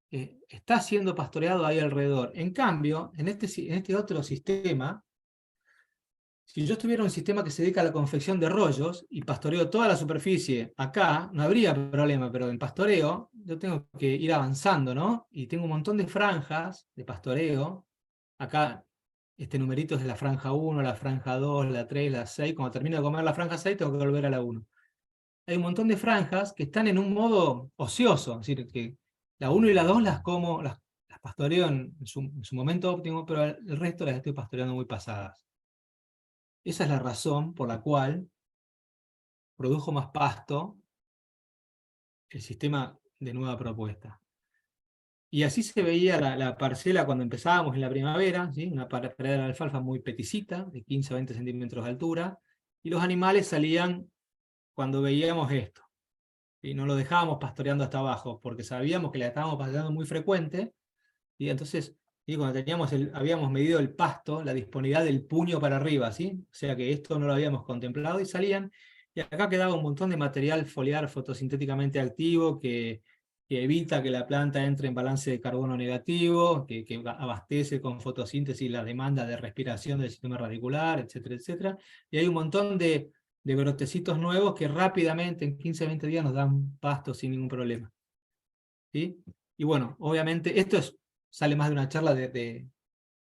está siendo pastoreado ahí alrededor. En cambio, en este otro sistema, si yo tuviera un sistema que se dedica a la confección de rollos y pastoreo toda la superficie acá, no habría problema, pero en pastoreo yo tengo que ir avanzando, ¿no? Y tengo un montón de franjas de pastoreo. Acá este numerito es de la franja 1, la franja 2, la 3, la 6. Cuando termino de comer la franja 6 tengo que volver a la 1. Hay un montón de franjas que están en un modo ocioso, es decir, que la 1 y la 2 las pastoreo en su momento óptimo, pero el resto las estoy pastoreando muy pasadas. Esa es la razón por la cual produjo más pasto el sistema de nueva propuesta. Y así se veía la parcela cuando empezábamos en la primavera, ¿sí? Una parcela de alfalfa muy peticita, de 15 a 20 centímetros de altura, y los animales salían cuando veíamos esto. Y no lo dejábamos pastoreando hasta abajo, porque sabíamos que la estábamos pastoreando muy frecuente, y entonces cuando habíamos medido el pasto, la disponibilidad del puño para arriba, ¿sí? O sea que esto no lo habíamos contemplado, y salían, y acá quedaba un montón de material foliar fotosintéticamente activo que evita que la planta entre en balance de carbono negativo, que abastece con fotosíntesis la demanda de respiración del sistema radicular, etcétera, etcétera. Y hay un montón de brotecitos nuevos que rápidamente, en 15 a 20 días, nos dan pasto sin ningún problema. ¿Sí? Y bueno, obviamente, esto sale más de una charla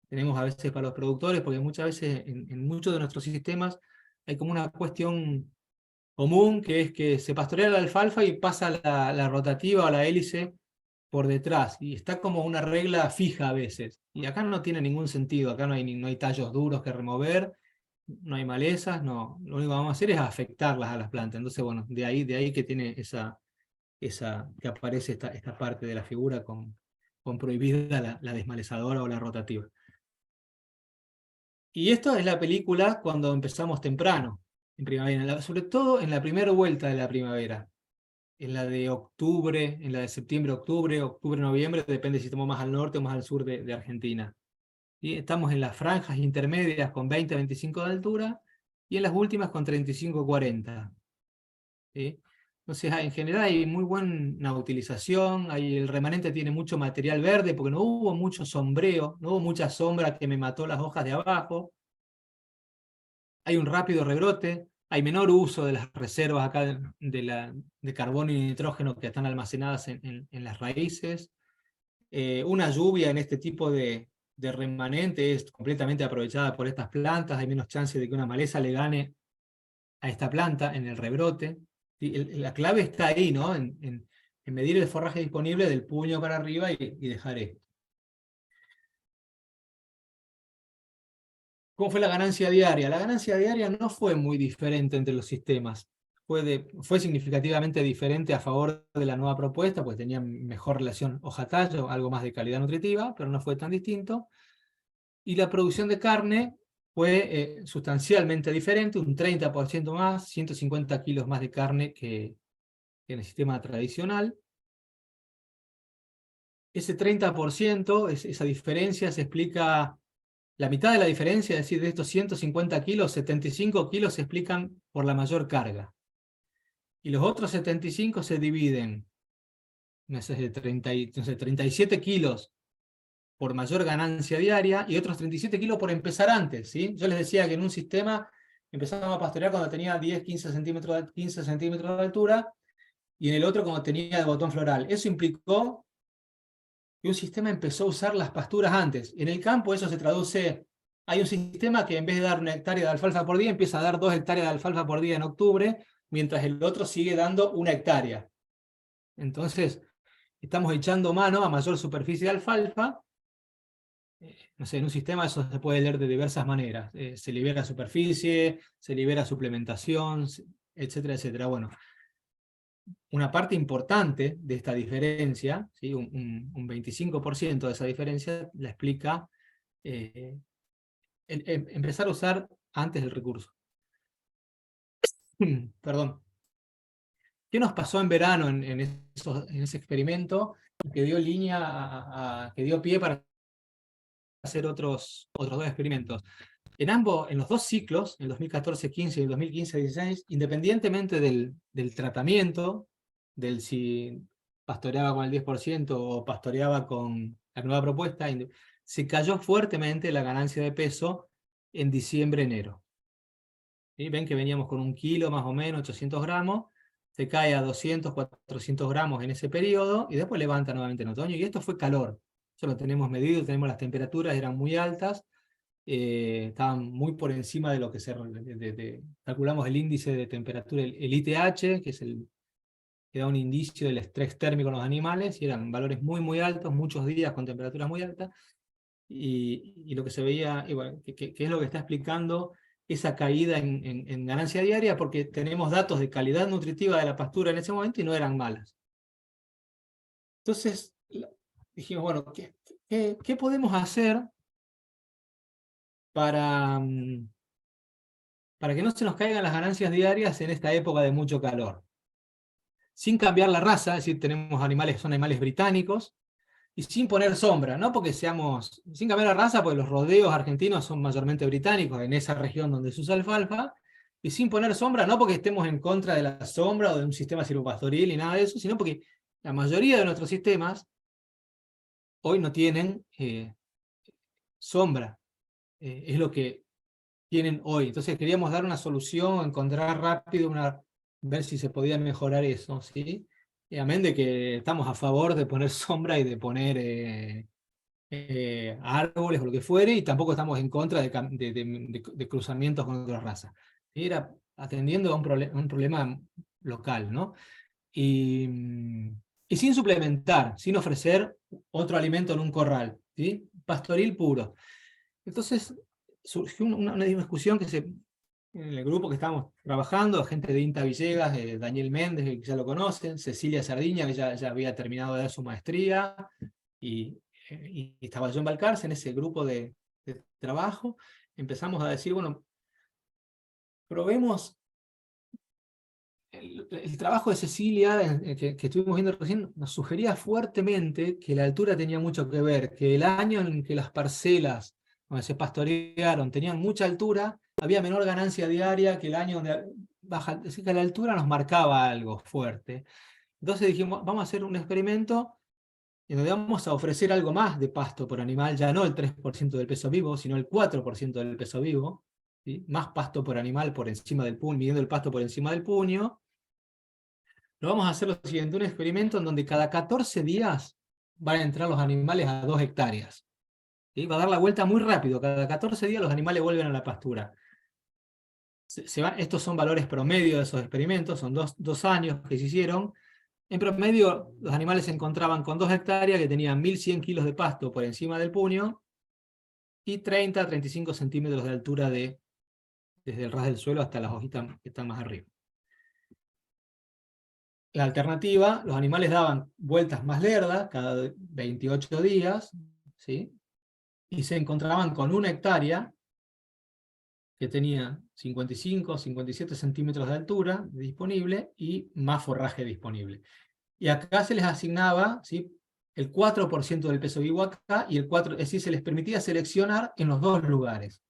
tenemos a veces para los productores, porque muchas veces en muchos de nuestros sistemas hay como una cuestión común, que es que se pastorea la alfalfa y pasa la rotativa o la hélice por detrás, y está como una regla fija a veces. Y acá no tiene ningún sentido, acá no hay tallos duros que remover, no hay malezas, no. Lo único que vamos a hacer es afectarlas a las plantas. Entonces, bueno, de ahí que tiene que aparece esta parte de la figura con prohibida la desmalezadora o la rotativa. Y esto es la película cuando empezamos temprano. en primavera, sobre todo en la primera vuelta de la primavera. En la de octubre, en la de septiembre, octubre, noviembre, depende si estamos más al norte o más al sur de Argentina. ¿Sí? Estamos en las franjas intermedias con 20 a 25 de altura y en las últimas con 35 a 40. ¿Sí? Entonces, en general hay muy buena utilización, el remanente tiene mucho material verde porque no hubo mucho sombreo, no hubo mucha sombra que me mató las hojas de abajo. Hay un rápido rebrote, hay menor uso de las reservas acá de carbono y nitrógeno que están almacenadas en las raíces. Una lluvia en este tipo de remanente es completamente aprovechada por estas plantas, hay menos chance de que una maleza le gane a esta planta en el rebrote. La clave está ahí, ¿no? En medir el forraje disponible del puño para arriba y dejar esto. ¿Cómo fue la ganancia diaria? La ganancia diaria no fue muy diferente entre los sistemas. Fue significativamente diferente a favor de la nueva propuesta, pues tenía mejor relación hoja-tallo, algo más de calidad nutritiva, pero no fue tan distinto. Y la producción de carne fue sustancialmente diferente, un 30% más, 150 kilos más de carne que en el sistema tradicional. Ese 30%, esa diferencia se explica, la mitad de la diferencia, es decir, de estos 150 kilos, 75 kilos se explican por la mayor carga. Y los otros 75 se dividen, no sé, de 37 kilos por mayor ganancia diaria y otros 37 kilos por empezar antes. ¿Sí? Yo les decía que en un sistema empezamos a pastorear cuando tenía 10, 15 centímetros de altura y en el otro cuando tenía el botón floral. Eso implicó que un sistema empezó a usar las pasturas antes. En el campo eso se traduce, hay un sistema que en vez de dar 1 hectárea de alfalfa por día, empieza a dar 2 hectáreas de alfalfa por día en octubre, mientras el otro sigue dando 1 hectárea. Entonces, estamos echando mano a mayor superficie de alfalfa. No sé, en un sistema eso se puede leer de diversas maneras. Se libera superficie, se libera suplementación, etcétera, etcétera. Bueno, una parte importante de esta diferencia, ¿sí? un 25% de esa diferencia la explica empezar a usar antes el recurso. Perdón. ¿Qué nos pasó en verano en ese experimento que dio que dio pie para hacer otros 2 experimentos? En los 2 ciclos, en el 2014-15 y el 2015-16, independientemente del tratamiento, del si pastoreaba con el 10% o pastoreaba con la nueva propuesta, se cayó fuertemente la ganancia de peso en diciembre-enero. ¿Sí? Ven que veníamos con 1 kilo más o menos, 800 gramos, se cae a 200, 400 gramos en ese periodo y después levanta nuevamente en otoño. Y esto fue calor. Eso lo tenemos medido, tenemos las temperaturas, eran muy altas. Estaban muy por encima de lo que calculamos el índice de temperatura, el ITH, que es que da un indicio del estrés térmico en los animales, y eran valores muy, muy altos, muchos días con temperaturas muy altas, y lo que se veía, bueno, que es lo que está explicando esa caída en ganancia diaria, porque tenemos datos de calidad nutritiva de la pastura en ese momento y no eran malas. Entonces, dijimos, bueno, ¿qué podemos hacer para que no se nos caigan las ganancias diarias en esta época de mucho calor? Sin cambiar la raza, es decir, son animales británicos, y sin poner sombra, no porque sin cambiar la raza, porque los rodeos argentinos son mayormente británicos, en esa región donde se usa alfalfa, y sin poner sombra, no porque estemos en contra de la sombra o de un sistema silvopastoril y nada de eso, sino porque la mayoría de nuestros sistemas hoy no tienen sombra, es lo que tienen hoy. Entonces queríamos dar una solución, encontrar rápido, ver si se podía mejorar eso, ¿sí? Y amén de que estamos a favor de poner sombra y de poner árboles o lo que fuere, y tampoco estamos en contra de cruzamientos con otras razas. Era atendiendo a un problema local, ¿no? Y sin suplementar, sin ofrecer otro alimento en un corral, ¿sí? Pastoril puro. Entonces surgió una discusión en el grupo que estábamos trabajando, gente de INTA Villegas, Daniel Méndez, que ya lo conocen, Cecilia Sardiña, que ya había terminado de dar su maestría, y estaba yo en Balcarce, en ese grupo de trabajo. Empezamos a decir, bueno, probemos el trabajo de Cecilia, que estuvimos viendo recién, nos sugería fuertemente que la altura tenía mucho que ver, que el año en que las parcelas donde se pastorearon tenían mucha altura, había menor ganancia diaria que el año donde baja, es decir, que la altura nos marcaba algo fuerte. Entonces dijimos, vamos a hacer un experimento en donde vamos a ofrecer algo más de pasto por animal, ya no el 3% del peso vivo, sino el 4% del peso vivo, ¿sí? Más pasto por animal por encima del puño, midiendo el pasto por encima del puño. Lo vamos a hacer lo siguiente, un experimento en donde cada 14 días van a entrar los animales a 2 hectáreas. ¿Sí? Va a dar la vuelta muy rápido, cada 14 días los animales vuelven a la pastura. Estos son valores promedio de esos experimentos, son dos años que se hicieron. En promedio, los animales se encontraban con 2 hectáreas que tenían 1.100 kilos de pasto por encima del puño y 30 a 35 centímetros de altura desde el ras del suelo hasta las hojitas que están más arriba. La alternativa, los animales daban vueltas más lerdas cada 28 días, ¿sí? Y se encontraban con 1 hectárea que tenía 55, 57 centímetros de altura disponible y más forraje disponible. Y acá se les asignaba, ¿sí?, el 4% del peso vivo acá, y el 4%, es decir, se les permitía seleccionar en los 2 lugares.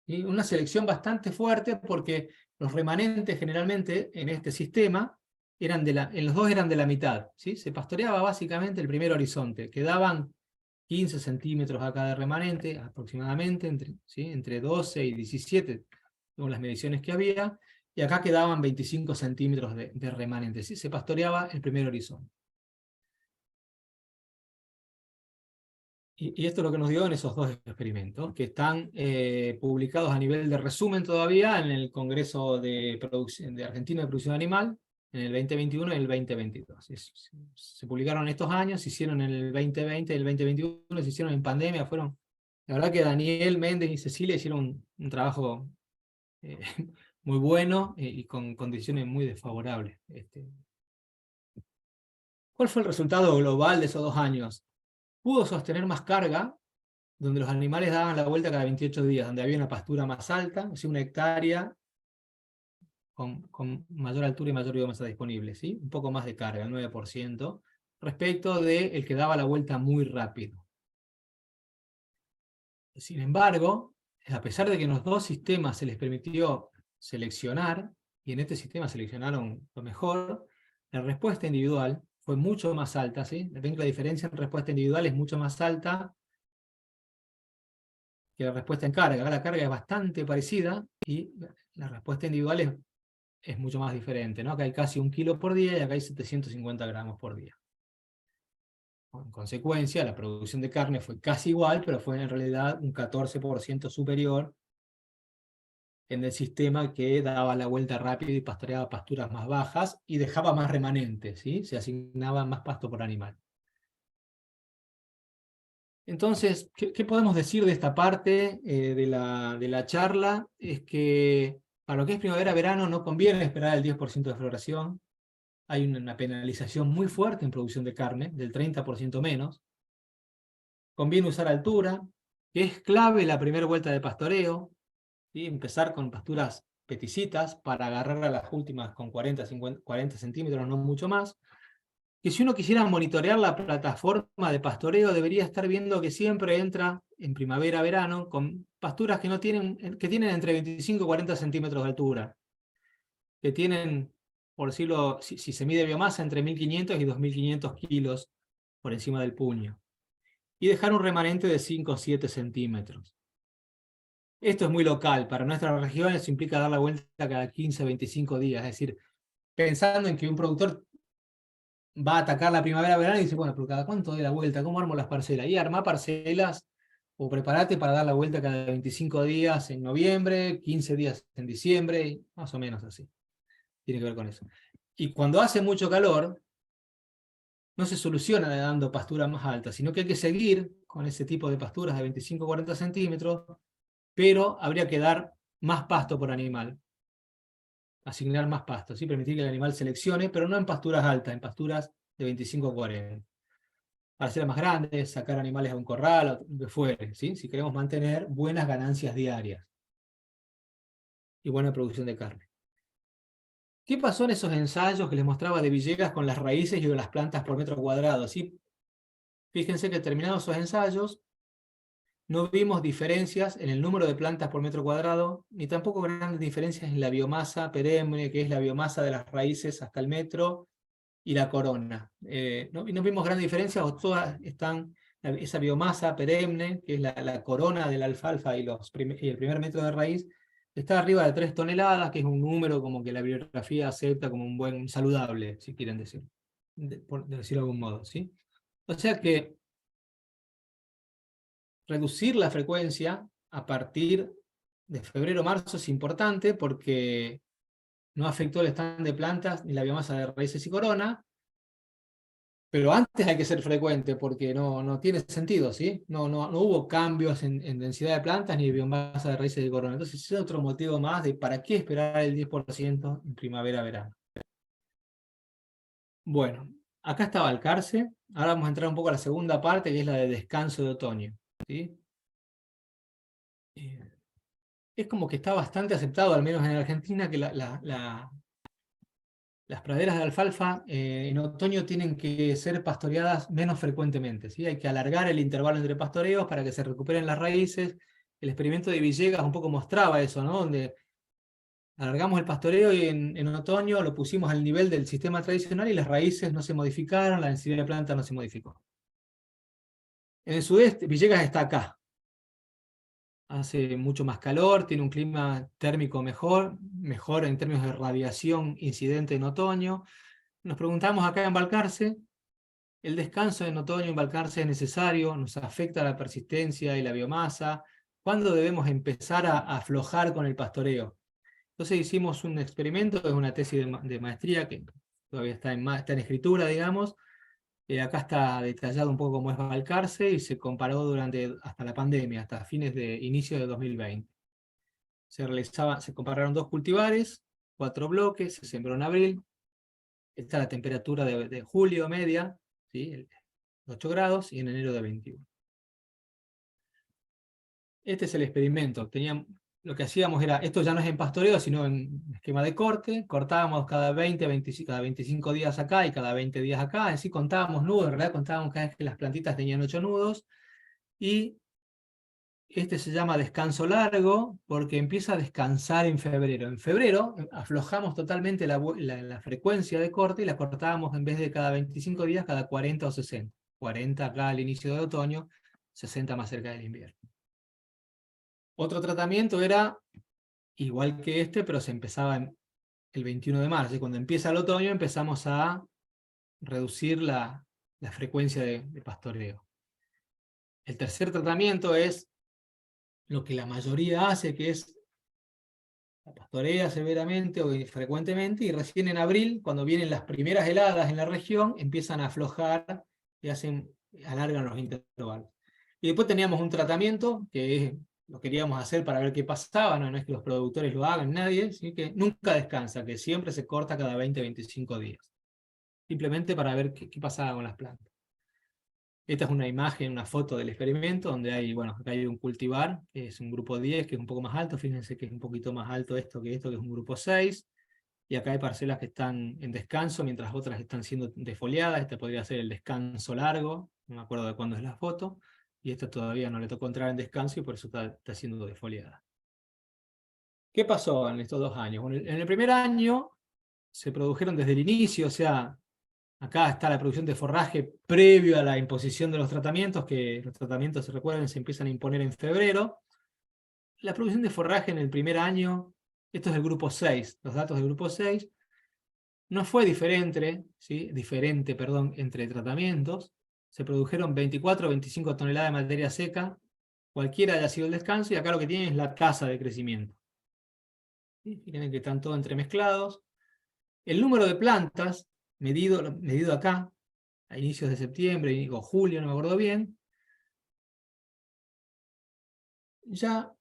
¿Sí? Una selección bastante fuerte porque los remanentes generalmente en este sistema en los 2 eran de la mitad. ¿Sí? Se pastoreaba básicamente el primer horizonte, quedaban 15 centímetros acá de remanente, aproximadamente, entre 12 y 17, según las mediciones que había, y acá quedaban 25 centímetros de remanente. ¿Sí? Se pastoreaba el primer horizonte. Y esto es lo que nos dio en esos 2 experimentos, que están publicados a nivel de resumen todavía en el Congreso de Argentina de Producción Animal, en el 2021 y el 2022. Se publicaron estos años, se hicieron en el 2020 y el 2021, se hicieron en pandemia, la verdad que Daniel Méndez y Cecilia hicieron un trabajo muy bueno y con condiciones muy desfavorables. ¿Cuál fue el resultado global de esos 2 años? Pudo sostener más carga, donde los animales daban la vuelta cada 28 días, donde había una pastura más alta, o sea, 1 hectárea, con mayor altura y mayor biomasa disponible, ¿sí? Un poco más de carga, el 9%, respecto del que daba la vuelta muy rápido. Sin embargo, a pesar de que en los 2 sistemas se les permitió seleccionar, y en este sistema seleccionaron lo mejor, la respuesta individual fue mucho más alta, ¿sí? Ven que la diferencia en respuesta individual es mucho más alta que la respuesta en carga. Acá la carga es bastante parecida y la respuesta individual es mucho más diferente, ¿no? Acá hay casi 1 kilo por día y acá hay 750 gramos por día. En consecuencia, la producción de carne fue casi igual, pero fue en realidad un 14% superior en el sistema que daba la vuelta rápido y pastoreaba pasturas más bajas y dejaba más remanentes, ¿sí? Se asignaba más pasto por animal. Entonces, ¿qué podemos decir de esta parte de la charla? Es que para lo que es primavera-verano no conviene esperar el 10% de floración. Hay una penalización muy fuerte en producción de carne, del 30% menos. Conviene usar altura, que es clave la primera vuelta de pastoreo, ¿sí? Empezar con pasturas peticitas para agarrar a las últimas con 40 centímetros, no mucho más. Que si uno quisiera monitorear la plataforma de pastoreo, debería estar viendo que siempre entra en primavera-verano con pasturas que tienen entre 25 y 40 centímetros de altura, que tienen, por decirlo, si se mide biomasa, entre 1.500 y 2.500 kilos por encima del puño, y dejar un remanente de 5 o 7 centímetros. Esto es muy local, para nuestras regiones implica dar la vuelta cada 15 o 25 días, es decir, pensando en que un productor va a atacar la primavera-verano y dice, bueno, pero ¿cada cuánto doy la vuelta? ¿Cómo armo las parcelas? Y armá parcelas o prepárate para dar la vuelta cada 25 días en noviembre, 15 días en diciembre, más o menos así. Tiene que ver con eso. Y cuando hace mucho calor, no se soluciona dando pasturas más altas, sino que hay que seguir con ese tipo de pasturas de 25 o 40 centímetros, pero habría que dar más pasto por animal. Asignar más pasto, ¿sí? Permitir que el animal seleccione, pero no en pasturas altas, en pasturas de 25 o 40. Para hacer más grandes, sacar animales a un corral, o lo que fuere, ¿sí? Si queremos mantener buenas ganancias diarias y buena producción de carne. ¿Qué pasó en esos ensayos que les mostraba de Villegas con las raíces y las plantas por metro cuadrado? ¿Sí? Fíjense que terminados esos ensayos, no vimos diferencias en el número de plantas por metro cuadrado, ni tampoco grandes diferencias en la biomasa perenne, que es la biomasa de las raíces hasta el metro, y la corona. No vimos grandes diferencias, o todas están, esa biomasa perenne, que es la corona de la alfalfa y el primer metro de raíz, está arriba de 3 toneladas, que es un número como que la bibliografía acepta como un buen saludable, si quieren decir, por decirlo de algún modo, ¿sí? O sea que reducir la frecuencia a partir de febrero-marzo es importante porque no afectó el stand de plantas ni la biomasa de raíces y corona, pero antes hay que ser frecuente porque no tiene sentido, ¿sí? No hubo cambios en densidad de plantas ni biomasa de raíces y corona. Entonces ese es otro motivo más de para qué esperar el 10% en primavera-verano. Bueno, acá está Balcarce. Ahora vamos a entrar un poco a la segunda parte, que es la de descanso de otoño, ¿sí? Es como que está bastante aceptado, al menos en Argentina, que las praderas de alfalfa en otoño tienen que ser pastoreadas menos frecuentemente, ¿sí? Hay que alargar el intervalo entre pastoreos para que se recuperen las raíces. El experimento de Villegas un poco mostraba eso, ¿no? Donde alargamos el pastoreo y en otoño lo pusimos al nivel del sistema tradicional y las raíces no se modificaron, la densidad de planta no se modificó. En el sudeste, Villegas está acá. Hace mucho más calor, tiene un clima térmico mejor en términos de radiación incidente en otoño. Nos preguntamos acá en Balcarce, ¿el descanso en otoño en Balcarce es necesario? ¿Nos afecta la persistencia y la biomasa? ¿Cuándo debemos empezar a aflojar con el pastoreo? Entonces hicimos un experimento, es una tesis de maestría que todavía está en escritura, digamos. Acá está detallado un poco cómo es Balcarce y se comparó hasta la pandemia, hasta inicio de 2020. Se compararon 2 cultivares, 4 bloques, se sembró en abril. Esta es la temperatura de julio media, ¿sí? 8 grados, y en enero de 21. Este es el experimento. Lo que hacíamos era, esto ya no es en pastoreo, sino en esquema de corte. Cortábamos cada 25 días acá y cada 20 días acá. Así contábamos nudos, en realidad contábamos cada vez que las plantitas tenían 8 nudos. Y este se llama descanso largo porque empieza a descansar en febrero. En febrero aflojamos totalmente la frecuencia de corte y la cortábamos en vez de cada 25 días, cada 40 o 60. 40 acá al inicio de otoño, 60 más cerca del invierno. Otro tratamiento era igual que este, pero se empezaba el 21 de marzo. Y cuando empieza el otoño empezamos a reducir la frecuencia de pastoreo. El tercer tratamiento es lo que la mayoría hace, que es la pastorea severamente o frecuentemente, y recién en abril, cuando vienen las primeras heladas en la región, empiezan a aflojar y alargan los intervalos. Y después teníamos un tratamiento que lo queríamos hacer para ver qué pasaba, no es que los productores lo hagan, nadie, ¿sí? Que nunca descansa, que siempre se corta cada 20-25 días. Simplemente para ver qué pasaba con las plantas. Esta es una imagen, una foto del experimento, donde hay, bueno, acá hay un cultivar, que es un grupo 10, que es un poco más alto. Fíjense que es un poquito más alto esto, que es un grupo 6. Y acá hay parcelas que están en descanso, mientras otras están siendo defoliadas. Este podría ser el descanso largo, no me acuerdo de cuándo es la foto. Y esta todavía no le tocó entrar en descanso y por eso está siendo defoliada. ¿Qué pasó en estos 2 años? Bueno, en el primer año se produjeron desde el inicio, o sea, acá está la producción de forraje previo a la imposición de los tratamientos, que los tratamientos, se recuerden, se empiezan a imponer en febrero. La producción de forraje en el primer año, esto es del grupo 6, los datos del grupo 6, no fue diferente, entre tratamientos. Se produjeron 24 o 25 toneladas de materia seca, cualquiera haya sido el descanso, y acá lo que tienen es la tasa de crecimiento. ¿Sí? Fíjense que están todos entremezclados. El número de plantas, medido acá, a inicios de septiembre o julio, no me acuerdo bien, ya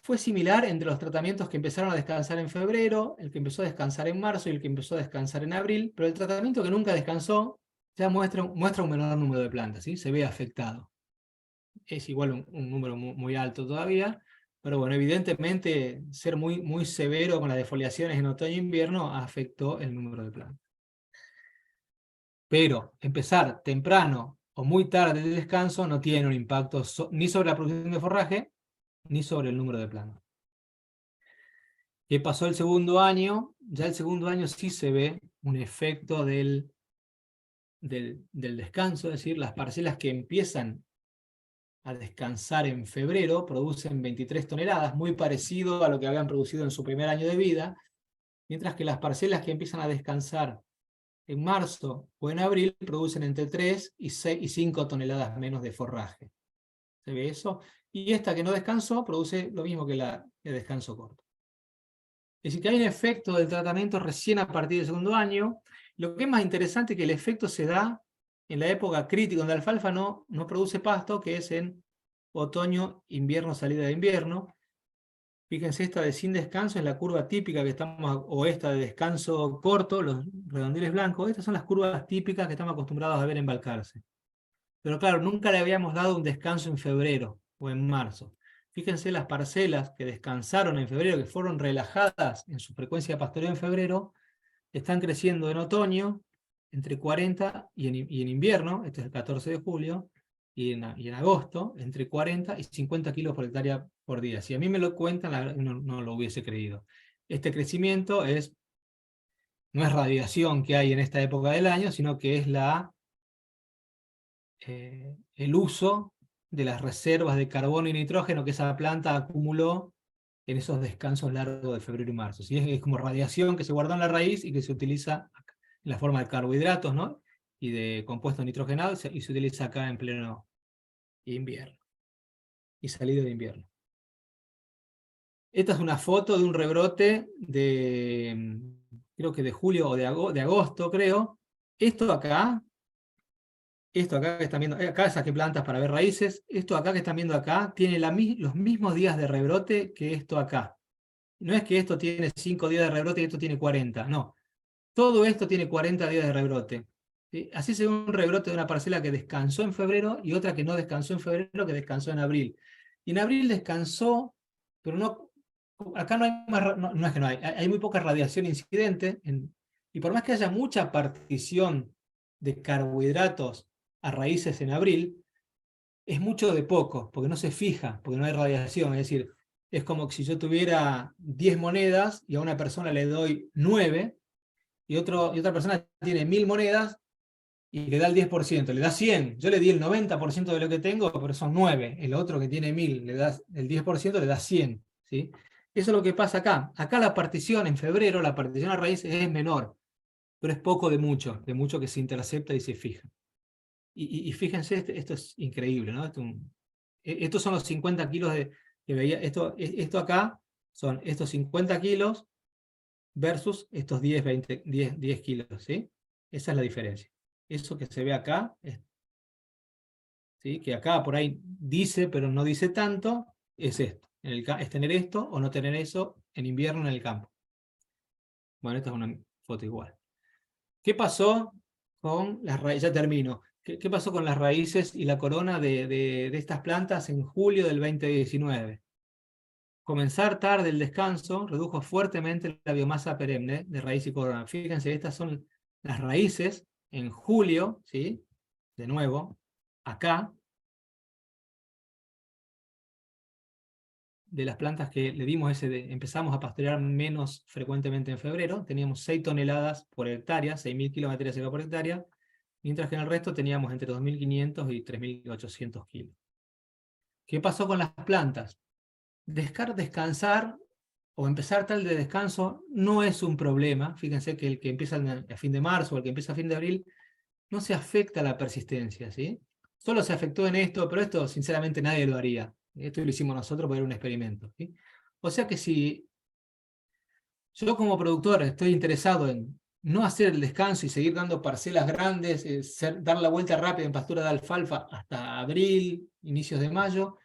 fue similar entre los tratamientos que empezaron a descansar en febrero, el que empezó a descansar en marzo y el que empezó a descansar en abril, pero el tratamiento que nunca descansó ya muestra un menor número de plantas, ¿sí? Se ve afectado. Es igual un número muy alto todavía, Pero bueno, evidentemente ser muy severo con las defoliaciones en otoño e invierno afectó el número de plantas. Pero empezar temprano o muy tarde de descanso no tiene un impacto ni sobre la producción de forraje, ni sobre el número de plantas. ¿Qué pasó el segundo año? Ya el segundo año sí se ve un efecto del descanso, es decir, las parcelas que empiezan a descansar en febrero producen 23 toneladas, muy parecido a lo que habían producido en su primer año de vida, mientras que las parcelas que empiezan a descansar en marzo o en abril producen entre 3 y 5 toneladas menos de forraje. ¿Se ve eso? Y esta que no descansó produce lo mismo que la de descanso corto. Es decir, que hay un efecto del tratamiento recién a partir del segundo año. Lo que es más interesante es que el efecto se da en la época crítica, donde la alfalfa no produce pasto, que es en otoño, invierno, salida de invierno. Fíjense, esta de sin descanso es la curva típica que estamos, o esta de descanso corto, los redondeles blancos. Estas son las curvas típicas que estamos acostumbrados a ver en Balcarce. Pero claro, nunca le habíamos dado un descanso en febrero o en marzo. Fíjense las parcelas que descansaron en febrero, que fueron relajadas en su frecuencia de pastoreo en febrero, están creciendo en otoño entre 40 y en invierno, este es el 14 de julio, y en agosto entre 40 y 50 kilos por hectárea por día. Si a mí me lo cuentan, la verdad no lo hubiese creído. Este crecimiento no es radiación que hay en esta época del año, sino que es el uso de las reservas de carbono y nitrógeno que esa planta acumuló en esos descansos largos de febrero y marzo. ¿Sí? Es como radiación que se guardó en la raíz y que se utiliza en la forma de carbohidratos, ¿no? Y de compuestos nitrogenados, y se utiliza acá en pleno invierno y salido de invierno. Esta es una foto de un rebrote creo que de julio o de agosto, creo. Esto acá que están viendo, acá saqué plantas para ver raíces. Esto acá que están viendo acá tiene los mismos días de rebrote que esto acá. No es que esto tiene 5 días de rebrote y esto tiene 40, no. Todo esto tiene 40 días de rebrote. ¿Sí? Así se ve un rebrote de una parcela que descansó en febrero y otra que no descansó en febrero, que descansó en abril. Y en abril descansó, pero no, acá no hay más, no es que no hay muy poca radiación incidente, y por más que haya mucha partición de carbohidratos a raíces en abril, es mucho de poco, porque no se fija, porque no hay radiación. Es decir, es como que si yo tuviera 10 monedas y a una persona le doy 9, y otra persona tiene 1000 monedas y le da el 10%, le da 100. Yo le di el 90% de lo que tengo, pero son 9. El otro que tiene 1000, le da el 10%, le da 100. ¿Sí? Eso es lo que pasa acá. Acá la partición en febrero, la partición a raíces es menor, pero es poco de mucho que se intercepta y se fija. Y fíjense, esto es increíble, ¿no? Estos son los 50 kilos que veía. Esto acá son estos 50 kilos versus estos 10 kilos, ¿sí? Esa es la diferencia. Eso que se ve acá, ¿sí? Que acá por ahí dice, pero no dice tanto, es esto. Es tener esto o no tener eso en invierno en el campo. Bueno, esta es una foto igual. ¿Qué pasó con las raíces? Ya termino. ¿Qué pasó con las raíces y la corona de estas plantas en julio del 2019? Comenzar tarde el descanso redujo fuertemente la biomasa perenne de raíz y corona. Fíjense, estas son las raíces en julio, ¿sí? De nuevo, acá, de las plantas que le dimos empezamos a pastorear menos frecuentemente en febrero, teníamos 6 toneladas por hectárea, 6.000 kilos de materia seca por hectárea, mientras que en el resto teníamos entre 2.500 y 3.800 kilos. ¿Qué pasó con las plantas? Descansar o empezar tal de descanso no es un problema. Fíjense que el que empieza a fin de marzo o el que empieza a fin de abril no se afecta a la persistencia, ¿sí? Solo se afectó en esto, pero esto sinceramente nadie lo haría. Esto lo hicimos nosotros para un experimento, ¿sí? O sea que si yo como productor estoy interesado en no hacer el descanso y seguir dando parcelas grandes, dar la vuelta rápida en pastura de alfalfa hasta abril, inicios de mayo,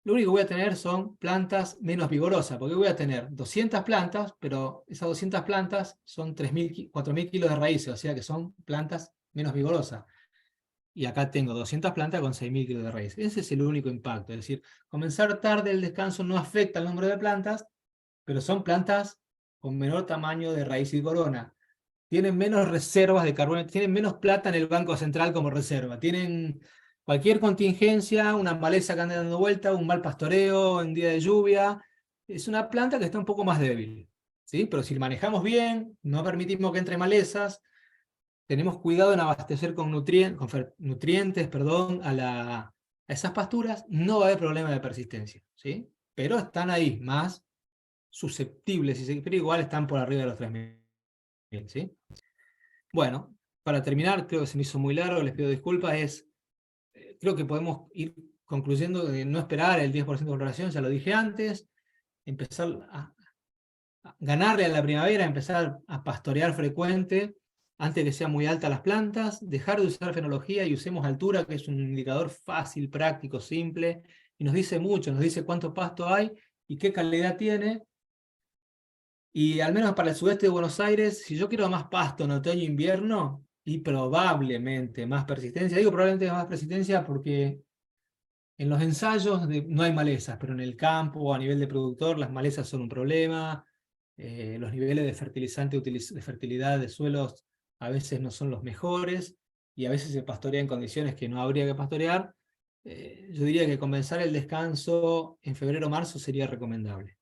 lo único que voy a tener son plantas menos vigorosas, porque voy a tener 200 plantas, pero esas 200 plantas son 4.000 kilos de raíces, o sea que son plantas menos vigorosas. y acá tengo 200 plantas con 6.000 kilos de raíz. Ese es el único impacto. Es decir, comenzar tarde el descanso no afecta al número de plantas, pero son plantas con menor tamaño de raíz y corona. Tienen menos reservas de carbono, tienen menos plata en el Banco Central como reserva. Tienen cualquier contingencia, una maleza que anda dando vuelta, un mal pastoreo en día de lluvia. Es una planta que está un poco más débil, ¿sí? Pero si manejamos bien, no permitimos que entre malezas, tenemos cuidado en abastecer con nutrientes, a esas pasturas, no va a haber problema de persistencia, ¿sí? Pero están ahí, más susceptibles, pero igual están por arriba de los 3.000, ¿sí? Bueno, para terminar, creo que se me hizo muy largo, les pido disculpas, creo que podemos ir concluyendo de no esperar el 10% de floración, ya lo dije antes, empezar a ganarle a la primavera, empezar a pastorear frecuente, antes de que sean muy altas las plantas, dejar de usar fenología y usemos altura, que es un indicador fácil, práctico, simple, y nos dice mucho, nos dice cuánto pasto hay y qué calidad tiene. Y al menos para el sudeste de Buenos Aires, si yo quiero más pasto en otoño e invierno, y probablemente más persistencia, digo probablemente más persistencia porque en los ensayos no hay malezas, pero en el campo o a nivel de productor las malezas son un problema, los niveles de fertilizante, de fertilidad de suelos a veces no son los mejores, y a veces se pastorea en condiciones que no habría que pastorear. Yo diría que comenzar el descanso en febrero o marzo sería recomendable.